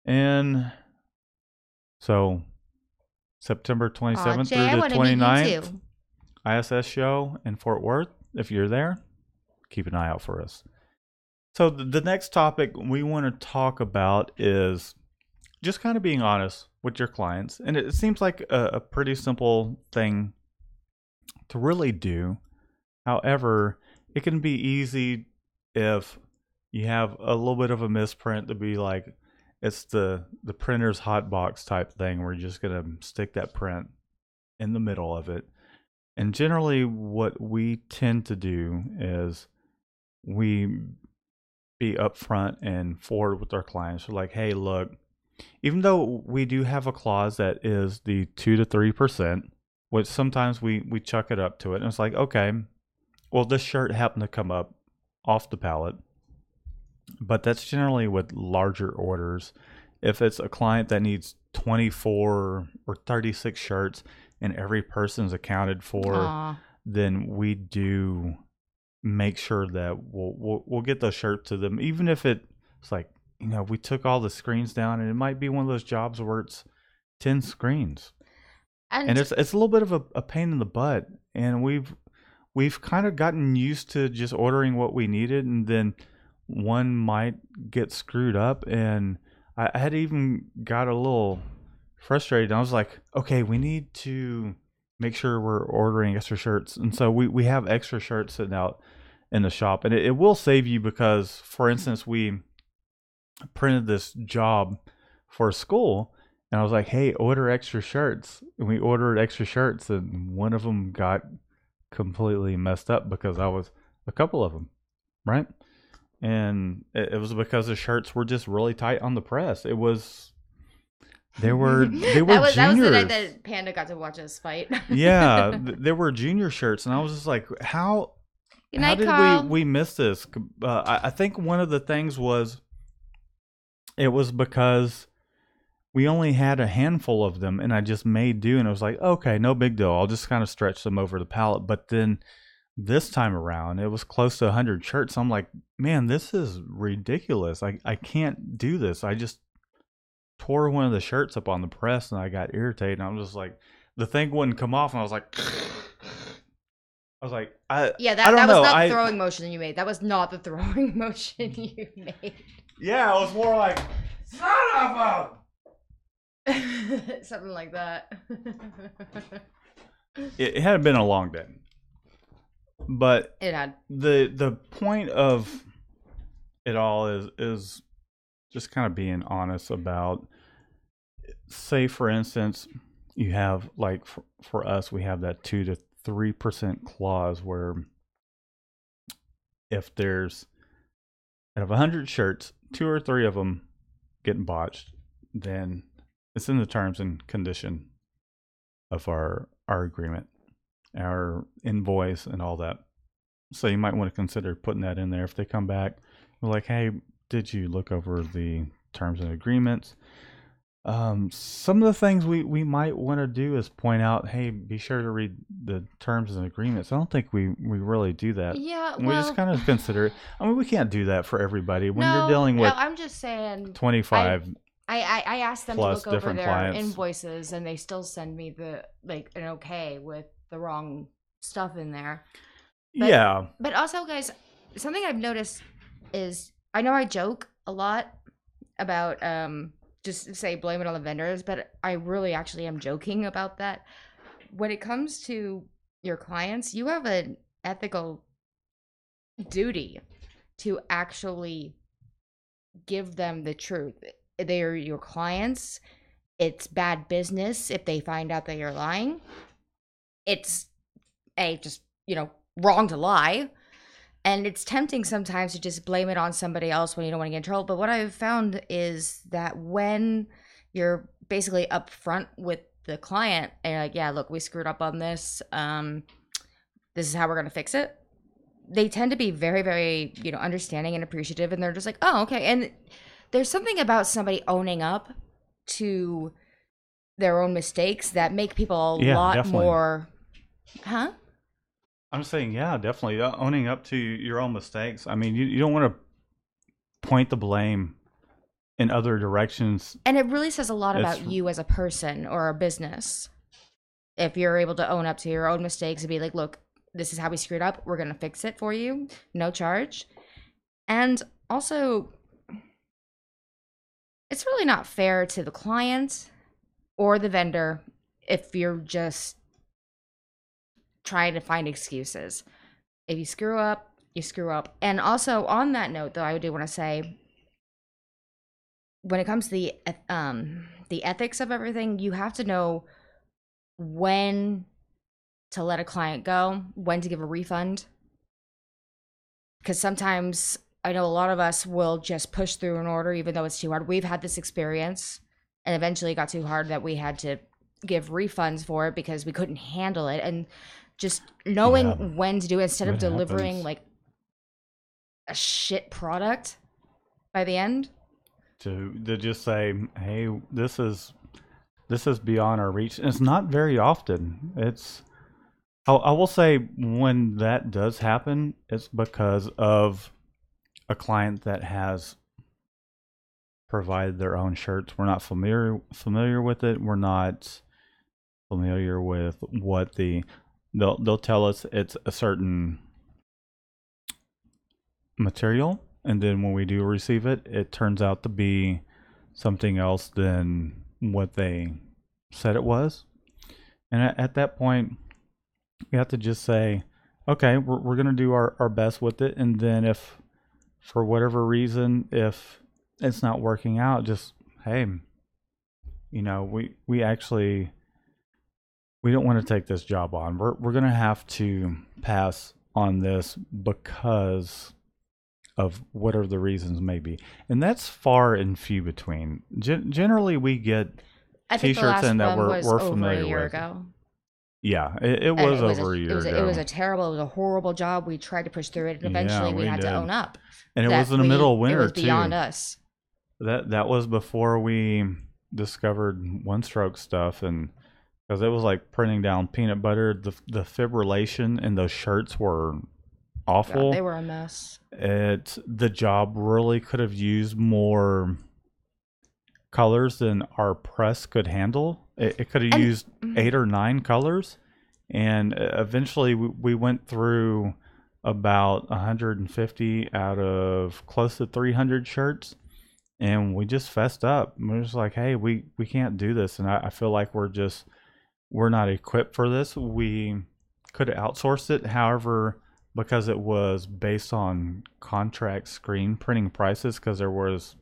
And so September 27th Jay, I through the want to meet you 29th, too. ISS show in Fort Worth. If you're there, keep an eye out for us. So the next topic we want to talk about is just kind of being honest with your clients. And it seems like a pretty simple thing to really do. However, it can be easy if you have a little bit of a misprint to be like, it's the printer's hot box type thing where you're just going to stick that print in the middle of it. And generally what we tend to do is we be upfront and forward with our clients. We're like, hey, look, even though we do have a clause that is the 2 to 3%, which sometimes we chuck it up to it. And it's like, okay, well, this shirt happened to come up off the pallet. But that's generally with larger orders. If it's a client that needs 24 or 36 shirts and every person's accounted for, Aw. then we do make sure that we'll get those shirts to them, even if it's like, we took all the screens down, and it might be one of those jobs where it's 10 screens, and it's a little bit of a pain in the butt, and we've kind of gotten used to just ordering what we needed, and then one might get screwed up, and I had even got a little frustrated. I was like, okay, we need to make sure we're ordering extra shirts. And so we have extra shirts sitting out in the shop, and it will save you because, for instance, we printed this job for school, and I was like, hey, order extra shirts. And we ordered extra shirts, and one of them got completely messed up because I was a couple of them, right? And it was because the shirts were just really tight on the press. They were That was juniors. the night that Panda got to watch us fight. Yeah, there were junior shirts, and I was just like, how Good night, did Carl. we miss this? I think one of the things was it was because we only had a handful of them, and I just made do, and I was like, okay, no big deal. I'll just kind of stretch them over the pallet. But then this time around, it was close to 100 shirts. I'm like, man, this is ridiculous. I can't do this. I just tore one of the shirts up on the press, and I got irritated. And I was just like, the thing wouldn't come off, and I was like, I don't that know. was not the throwing motion you made. That was not the throwing motion you made. Yeah, it was more like, son of a... Something like that. It had been a long day. But It had. The point of it all is just kind of being honest about, say, for instance, you have, like, for us, we have that 2 to 3% clause where if there's, out of 100 shirts, 2 or 3 of them getting botched, then it's in the terms and condition of our agreement, our invoice, and all that. So you might want to consider putting that in there. If they come back, we're like, hey, did you look over the terms and agreements? Some of the things we might want to do is point out, hey, be sure to read the terms and agreements. I don't think we really do that. Yeah, we just kind of consider it. I mean, we can't do that for everybody. When you're dealing with I'm just saying 25 I asked them to plus look over different their clients. invoices, and they still send me an okay with the wrong stuff in there. But also, guys, something I've noticed is, I know I joke a lot about just say blame it on the vendors, but I really actually am joking about that. When it comes to your clients, you have an ethical duty to actually give them the truth. They are your clients. It's bad business if they find out that you're lying. It's just wrong to lie. And it's tempting sometimes to just blame it on somebody else when you don't want to get in trouble. But what I've found is that when you're basically upfront with the client and you're like, yeah, look, we screwed up on this. This is how we're going to fix it. They tend to be very, very, understanding and appreciative. And they're just like, oh, okay. And there's something about somebody owning up to their own mistakes that make people a Yeah, lot definitely. more, huh? I'm saying, yeah, definitely owning up to your own mistakes. I mean, you don't want to point the blame in other directions. And it really says a lot It's about you as a person or a business if you're able to own up to your own mistakes and be like, look, this is how we screwed up. We're going to fix it for you. No charge. And also, it's really not fair to the client or the vendor if you're just trying to find excuses. If you screw up, you screw up. And also, on that note, though, I do want to say, when it comes to the ethics of everything, you have to know when to let a client go, when to give a refund. Because sometimes I know a lot of us will just push through an order even though it's too hard. We've had this experience, and eventually it got too hard that we had to give refunds for it because we couldn't handle it. And just knowing when to do it instead of delivering happens. like a shit product by the end. To just say, hey, this is beyond our reach. And it's not very often. I will say when that does happen, it's because of a client that has provided their own shirts. We're not familiar with it. We're not familiar with what they'll tell us it's a certain material, and then when we do receive it, it turns out to be something else than what they said it was. And at that point, you have to just say, okay, we're going to do our best with it. And then if for whatever reason, if it's not working out, just, hey, we actually, we don't want to take this job on. We're going to have to pass on this because of whatever the reasons may be. And that's far and few between. Generally, we get I think the t-shirts last in that one we're was over familiar a year with. ago. Yeah, it And was over a year ago. It was a terrible, it was a horrible job. We tried to push through it, and eventually Yeah, we we had to did. own up. And it was in the middle of It winter was beyond too. us. That was before we discovered one stroke stuff, and because it was like printing down peanut butter, the fibrillation in those shirts were awful. God, they were a mess. The job really could have used more colors than our press could handle. It could have used 8 or 9 colors, and eventually we went through about 150 out of close to 300 shirts, and we just fessed up. We're just like, hey, we can't do this, and I feel like we're not equipped for this. We could have outsourced it, however, because it was based on contract screen printing prices, because there was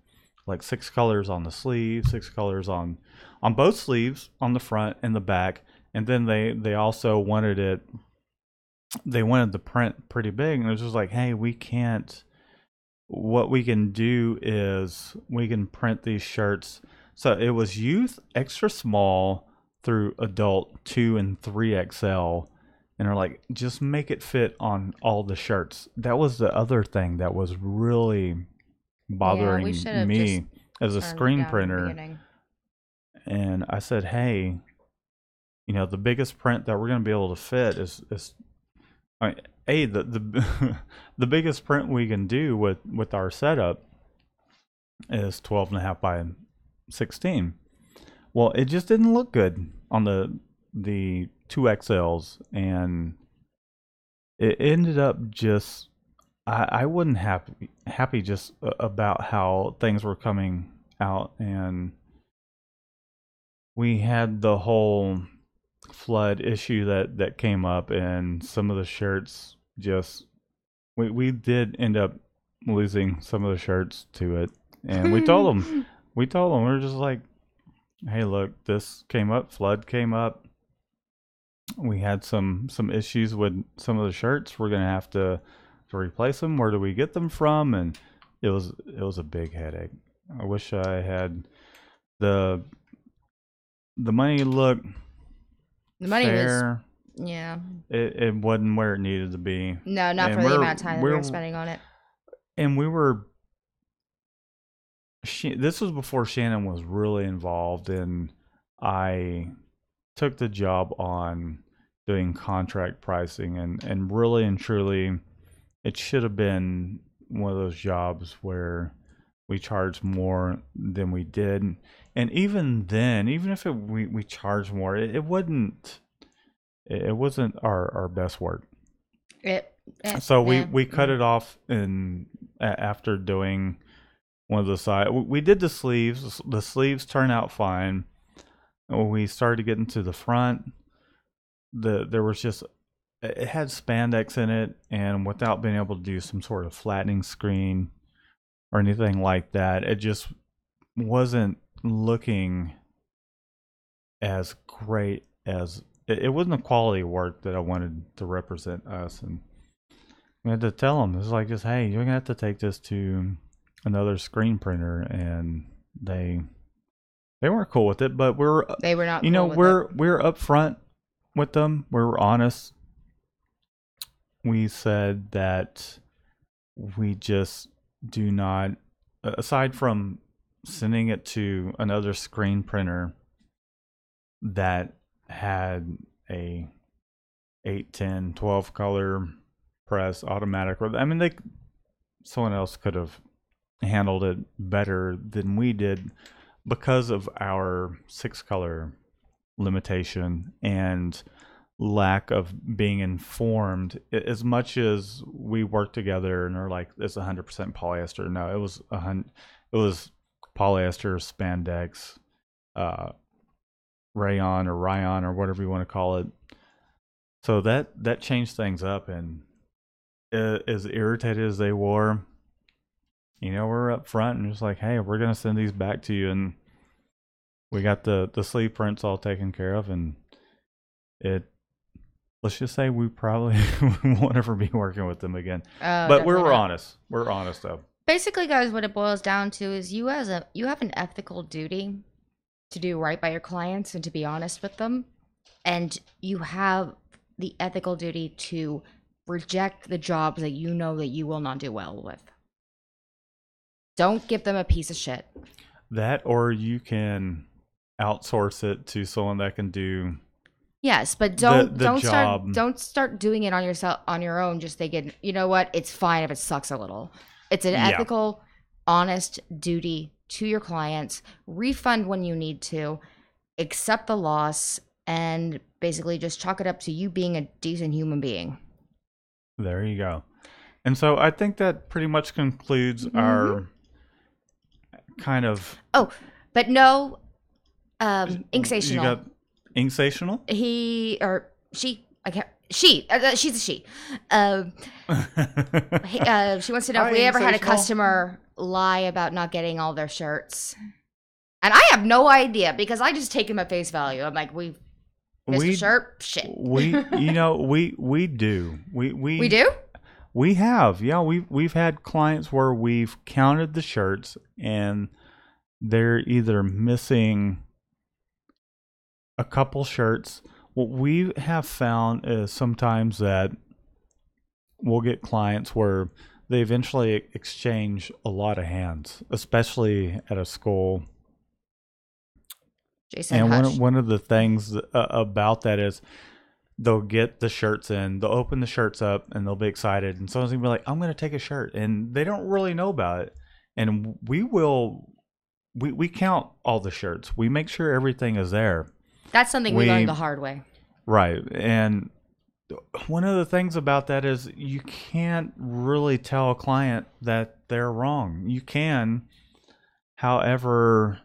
like 6 colors on the sleeve, 6 colors on both sleeves, on the front and the back, and then they also wanted the print pretty big, and it was just like, hey, we can't. What we can do is we can print these shirts. So it was youth, extra small, through adult 2 and 3XL, and are like, just make it fit on all the shirts. That was the other thing that was really bothering me as a screen printer. And I said, hey, the biggest print that we're going to be able to fit is I mean, the the biggest print we can do with our setup is 12.5 by 16. Well, it just didn't look good on the 2XLs, and it ended up just, I wasn't happy just about how things were coming out, and we had the whole flood issue that came up, and some of the shirts just, we did end up losing some of the shirts to it, and we told them we were just like, hey, look, this came up, flood came up, we had some issues with some of the shirts, we're gonna have to replace them. Where do we get them from? And it was a big headache. I wish I had the money. Look, the money fair. Was, yeah, it wasn't where it needed to be. No, not for the amount of time that we were spending on it. And we were this was before Shannon was really involved, and I took the job on doing contract pricing, and really and truly, it should have been one of those jobs where we charged more than we did. And even then, even if we charged more, it wasn't our best work. So we cut it off, and after doing one of the side, we did the sleeves. The sleeves turned out fine. When we started getting to the front, there was just, it had spandex in it, and without being able to do some sort of flattening screen or anything like that, it just wasn't looking as great as it wasn't the quality of work that I wanted to represent us. And we had to tell them, it's like, just, hey, you're gonna have to take this to another screen printer, and they weren't cool with it. But they were not, we're upfront with them. We were honest. We said that we just do not, aside from sending it to another screen printer that had a 8, 10, 12 color press automatic, I mean, someone else could have handled it better than we did because of our 6 color limitation and lack of being informed. As much as we worked together and they're like, it's 100% polyester. No, it was polyester, spandex, rayon or whatever you want to call it. So that changed things up, and as irritated as they were, we're up front and just like, hey, we're gonna send these back to you, and we got the sleeve prints all taken care of, and let's just say we probably won't ever be working with them again. But we're honest. We're honest, though. Basically, guys, what it boils down to is you have an ethical duty to do right by your clients and to be honest with them, and you have the ethical duty to reject the jobs that you know that you will not do well with. Don't give them a piece of shit. That, or you can outsource it to someone that can do. Yes, but don't start doing it on your own. Just thinking, you know what? It's fine if it sucks a little. It's an ethical, honest duty to your clients. Refund when you need to, accept the loss, and basically just chalk it up to you being a decent human being. There you go. And so I think that pretty much concludes our kind of. Oh, but no, Inksational. You got Inksational? He or she. I can't. She. She's a she. She wants to know if we ever had a customer lie about not getting all their shirts. And I have no idea because I just take him at face value. I'm like, we missed a shirt? Shit. We do. We do? We have. Yeah, we've had clients where we've counted the shirts and they're either missing a couple shirts. What we have found is sometimes that we'll get clients where they eventually exchange a lot of hands, especially at a school. Jason, and one of the things about that is they'll get the shirts in, they'll open the shirts up, and they'll be excited. And someone's going to be like, I'm going to take a shirt. And they don't really know about it. And we count all the shirts. We make sure everything is there. That's something we learned the hard way. Right. And one of the things about that is you can't really tell a client that they're wrong. You can, however,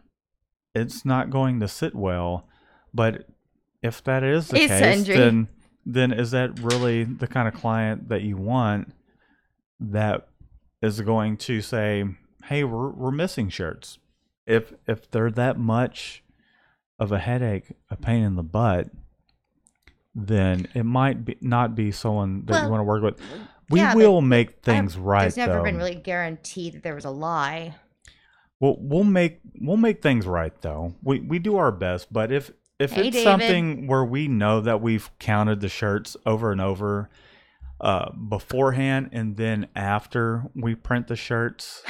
it's not going to sit well. But if that is the case, then is that really the kind of client that you want that is going to say, hey, we're missing shirts? If they're that much of a headache, a pain in the butt, then it might not be someone that you want to work with. We will make things right. There's never been really guaranteed that there was a lie. Well, we'll make things right though. We do our best, but if it's David, something where we know that we've counted the shirts over and over, beforehand and then after we print the shirts.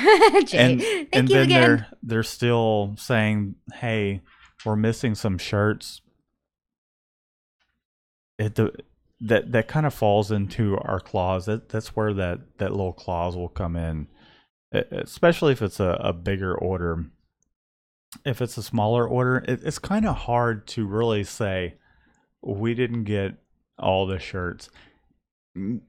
Jay, and thank you then again. they're still saying, "Hey, we're missing some shirts." That kind of falls into our clause. That's where that little clause will come in, especially if it's a bigger order. If it's a smaller order, it's kind of hard to really say we didn't get all the shirts. And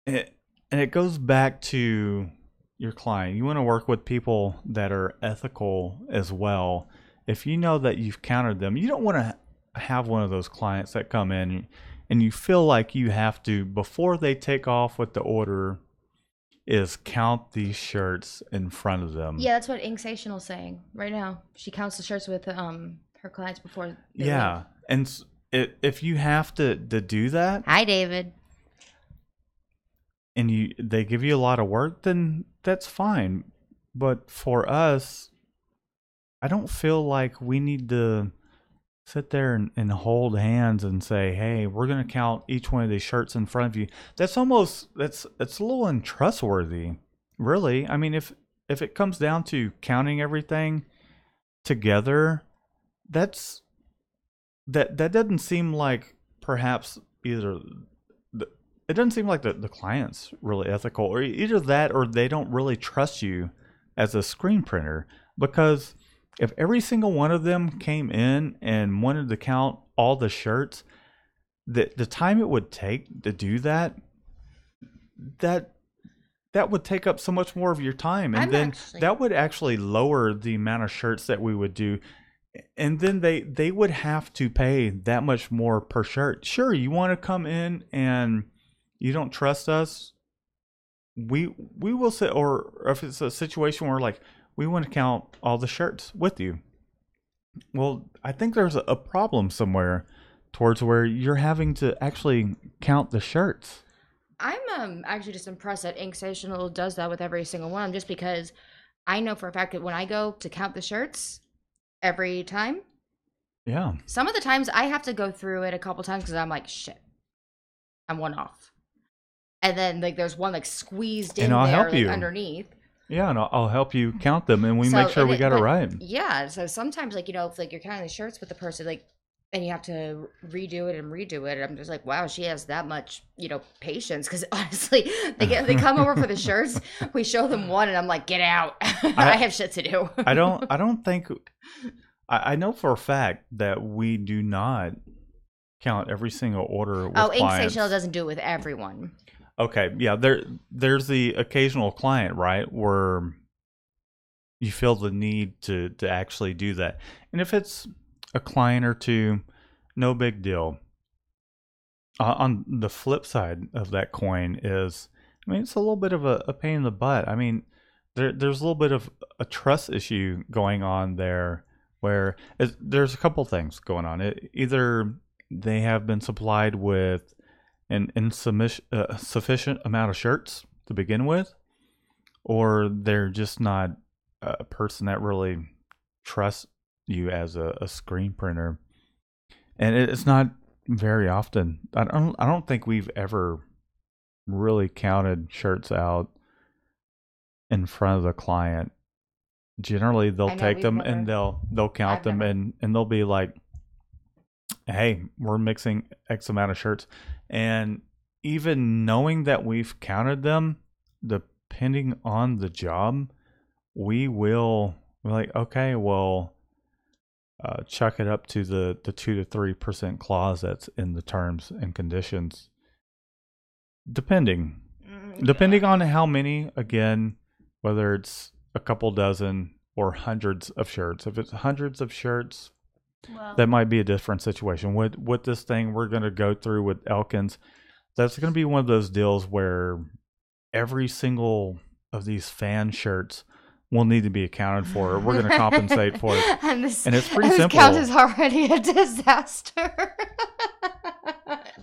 it goes back to your client. You want to work with people that are ethical as well. If you know that you've counted them, you don't want to have one of those clients that come in and you feel like you have to, before they take off with the order, is count these shirts in front of them. Yeah, that's what Inksational's saying right now. She counts the shirts with her clients before they leave. And if you have to do that, Hi, David. and they give you a lot of work, then that's fine. But for us, I don't feel like we need to sit there and hold hands and say, "Hey, we're going to count each one of these shirts in front of you." That's almost it's a little untrustworthy, really. I mean, if it comes down to counting everything together, that doesn't seem like perhaps either. It doesn't seem like the client's really ethical, or either that, or they don't really trust you as a screen printer. Because if every single one of them came in and wanted to count all the shirts, the time it would take to do that would take up so much more of your time, and that would actually lower the amount of shirts that we would do. And then they would have to pay that much more per shirt. Sure, you want to come in and you don't trust us, we will say, or if it's a situation where like we want to count all the shirts with you, well, I think there's a problem somewhere towards where you're having to actually count the shirts. I'm actually just impressed that Inksational does that with every single one, just because I know for a fact that when I go to count the shirts every time, some of the times I have to go through it a couple times because I'm like, shit, I'm one off. And then like there's one like squeezed in I'll there help you. Like, underneath. Yeah, and I'll help you count them, and we make sure we got it right. Yeah, so sometimes like if like you're counting the shirts with the person, like, and you have to redo it, I'm just like, wow, she has that much patience. Because honestly, they come over for the shirts, we show them one, and I'm like, get out. I have shit to do. I don't think I know for a fact that we do not count every single order with clients. Inksational doesn't do it with everyone. Okay, yeah, there's the occasional client, right, where you feel the need to actually do that. And if it's a client or two, no big deal. On the flip side of that coin is, I mean, it's a little bit of a pain in the butt. I mean, there's a little bit of a trust issue going on there, where there's a couple things going on. Either they have been supplied with an insufficient amount of shirts to begin with, or they're just not a person that really trusts you as a screen printer. And it's not very often. I don't think we've ever really counted shirts out in front of the client. Generally, they'll take them and they'll count them, and they'll be like, "Hey, we're mixing X amount of shirts." And even knowing that we've counted them, depending on the job, we're like, okay, well, chuck it up to the 2 to 3% clause that's in the terms and conditions. Depending on how many, again, whether it's a couple dozen or hundreds of shirts. If it's hundreds of shirts, that might be a different situation. With this thing we're going to go through with Elkins, that's going to be one of those deals where every single of these fan shirts will need to be accounted for. We're going to compensate for it. and it's pretty simple. This count is already a disaster.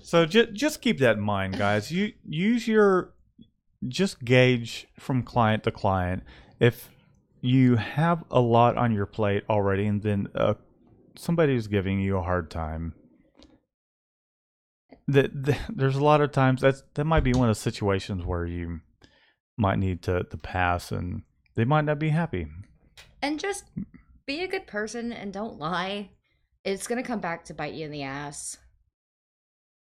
So just keep that in mind, guys. Just gauge from client to client. If you have a lot on your plate already, and then somebody's giving you a hard time, there's a lot of times that might be one of the situations where you might need to pass, and they might not be happy. And just be a good person and don't lie. It's gonna come back to bite you in the ass.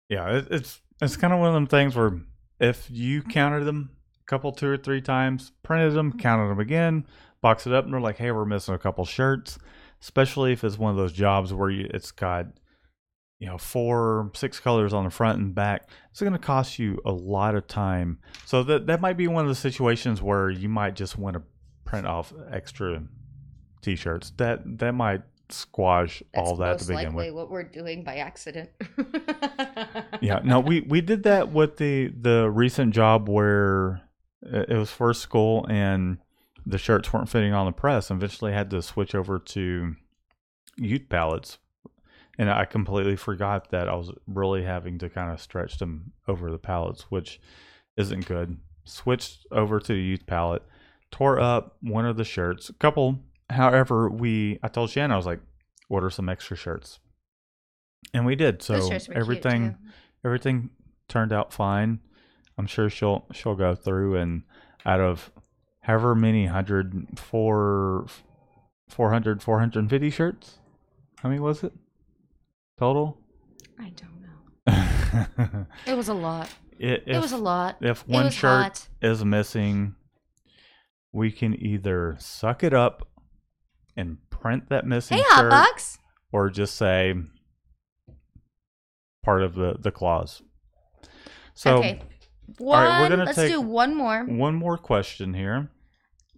Yeah, it's kind of one of them things where if you counted them a couple, 2 or 3 times, printed them, counted them again, box it up, and they're like, hey, we're missing a couple shirts. Especially if it's one of those jobs where it's got 4, 6 colors on the front and back, it's going to cost you a lot of time. So that might be one of the situations where you might just want to print off extra t-shirts. That might squash all that to begin with. That's most likely what we're doing by accident. Yeah, no, we did that with the recent job where it was first school and the shirts weren't fitting on the press, and eventually had to switch over to youth pallets. And I completely forgot that I was really having to kind of stretch them over the pallets, which isn't good. Switched over to the youth pallet, tore up one of the shirts. A couple, however, I told Shannon, I was like, order some extra shirts. And we did. So everything turned out fine. I'm sure she'll go through, and out of however many 450 shirts, how many was it? Total? I don't know. It was a lot. It was a lot. If one shirt is missing, we can either suck it up and print that missing shirt, Hotbox, or just say part of the clause. So, okay. All right, we're gonna let's do one more. One more question here.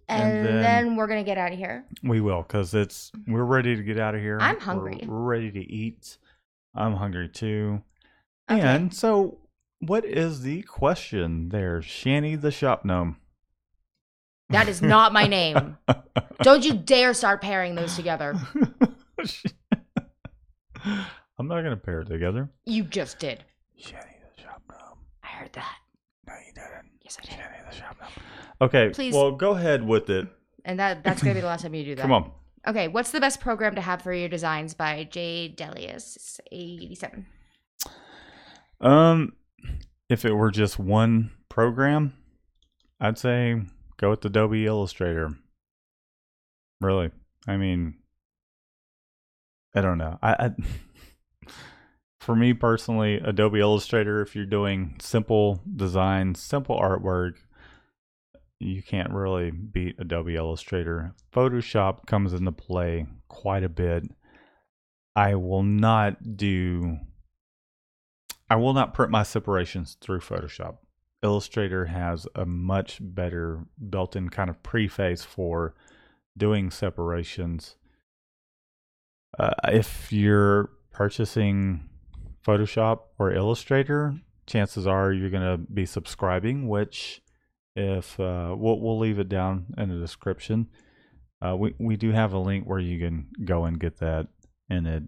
And then we're going to get out of here. We will, because we're ready to get out of here. I'm hungry. We're ready to eat. I'm hungry too. Okay. And so, what is the question there, Shanny the Shop Gnome? That is not my name. Don't you dare start pairing those together. I'm not going to pair it together. You just did. Shanny the Shop Gnome. I heard that. No, you didn't. Yes, I did. Shanny the Shop Gnome. Okay, please. Well, go ahead with it. And that's going to be the last time you do that. Come on. Okay, what's the best program to have for your designs by J. Delius 87? If it were just one program, I'd say go with Adobe Illustrator. Really. I mean, I don't know. For me personally, Adobe Illustrator, if you're doing simple designs, simple artwork, you can't really beat Adobe Illustrator. Photoshop comes into play quite a bit. I will not print my separations through Photoshop. Illustrator has a much better built-in kind of preface for doing separations. If you're purchasing Photoshop or Illustrator, chances are you're going to be subscribing, which if we'll leave it down in the description. We do have a link where you can go and get that, and it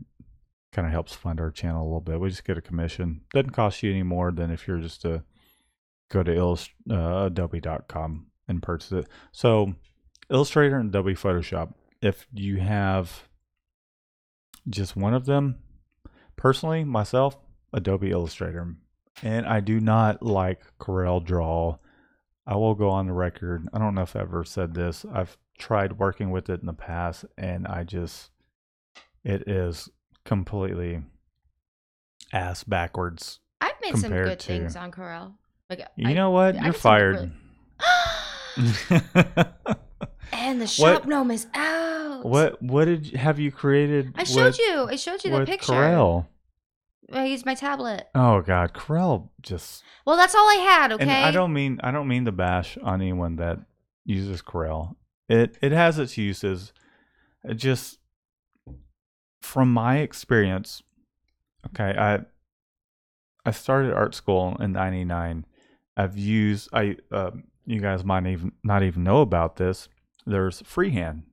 kind of helps fund our channel a little bit. We just get a commission. Doesn't cost you any more than if you're just to go to adobe.com and purchase it. So Illustrator and Adobe Photoshop. If you have just one of them, personally, myself, Adobe Illustrator. And I do not like Corel Draw. I will go on the record. I don't know if I ever said this. I've tried working with it in the past, and it is completely ass backwards. I've made some good things on Corel. You know what? You're fired. And the shop gnome is out. What have you created? I showed you the picture. Corel. I used my tablet. Oh God, Corel just. Well, that's all I had. Okay. And I don't mean to bash on anyone that uses Corel. It has its uses. It just, from my experience, okay, I started art school in '99. You guys might not even know about this. There's Freehand,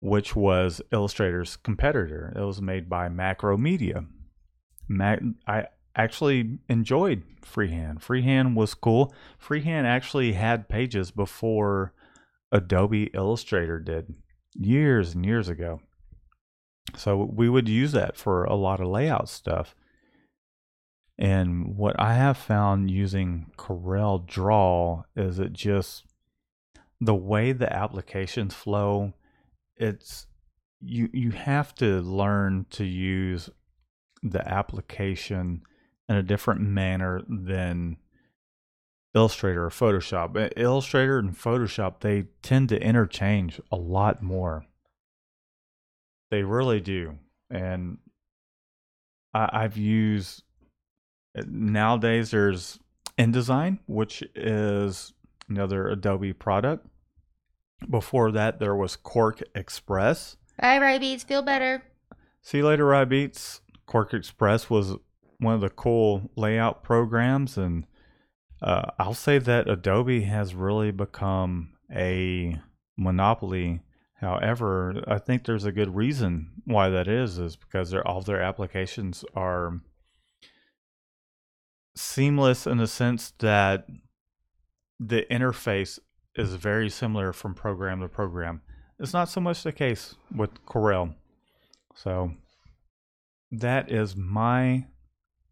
which was Illustrator's competitor. It was made by Macromedia. I actually enjoyed Freehand. Freehand was cool. Freehand actually had pages before Adobe Illustrator did, years and years ago. So we would use that for a lot of layout stuff. And what I have found using Corel Draw is it just the way the applications flow, it's you have to learn to use the application in a different manner than Illustrator or Photoshop. Illustrator and Photoshop, they tend to interchange a lot more. They really do. And I've used, nowadays there's InDesign, which is another Adobe product. Before that, there was Quark Express. Bye, Rybeats. Feel better. See you later, Rybeats. Quark Express was one of the cool layout programs, and I'll say that Adobe has really become a monopoly. However, I think there's a good reason why that is because all their applications are seamless in the sense that the interface is very similar from program to program. It's not so much the case with Corel. So that is my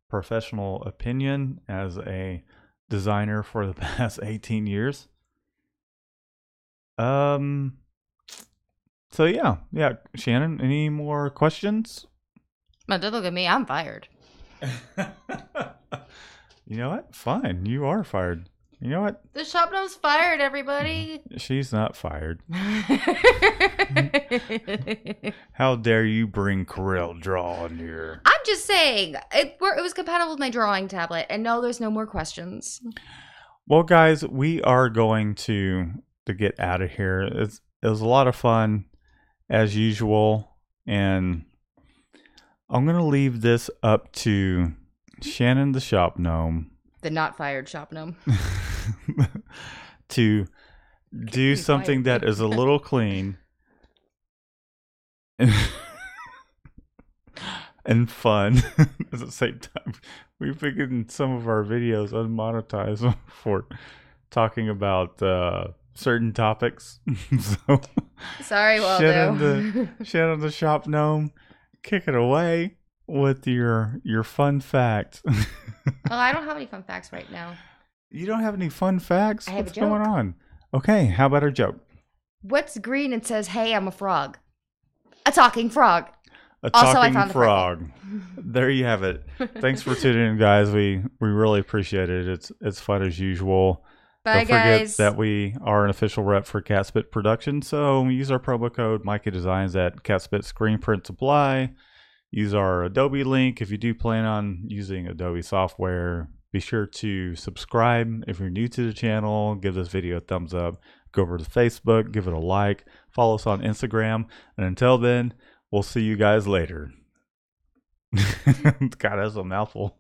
professional opinion as a designer for the past 18 years. So yeah, Shannon, any more questions? No, don't look at me. I'm fired. You know what? Fine, you are fired. You know what? The shop gnome's fired, everybody. She's not fired. How dare you bring Corel Draw in here? I'm just saying, it was compatible with my drawing tablet, and no, there's no more questions. Well, guys, we are going to get out of here. It was a lot of fun, as usual, and I'm going to leave this up to Shannon the shop gnome. The not fired shop gnome. To do something that is a little clean and fun at the same time. We've been getting some of our videos unmonetized for talking about certain topics. So, sorry, Waldo. Shannon the shop gnome, kick it away with your fun fact. Well, I don't have any fun facts right now. You don't have any fun facts? I have What's a joke. going on? Okay, how about our joke? What's green and says, "Hey, I'm a frog"? A talking frog. A Also, I talking found the frog. There you have it. Thanks for tuning in, guys. We really appreciate it. It's fun as usual. Bye, Don't forget guys. that we are an official rep for Catspit Productions. So use our promo code Mikey Designs at Catspit Screen Print Supply. Use our Adobe link if you do plan on using Adobe software. Be sure to subscribe if you're new to the channel. Give this video a thumbs up. Go over to Facebook, give it a like. Follow us on Instagram. And until then, we'll see you guys later. God, that's a mouthful.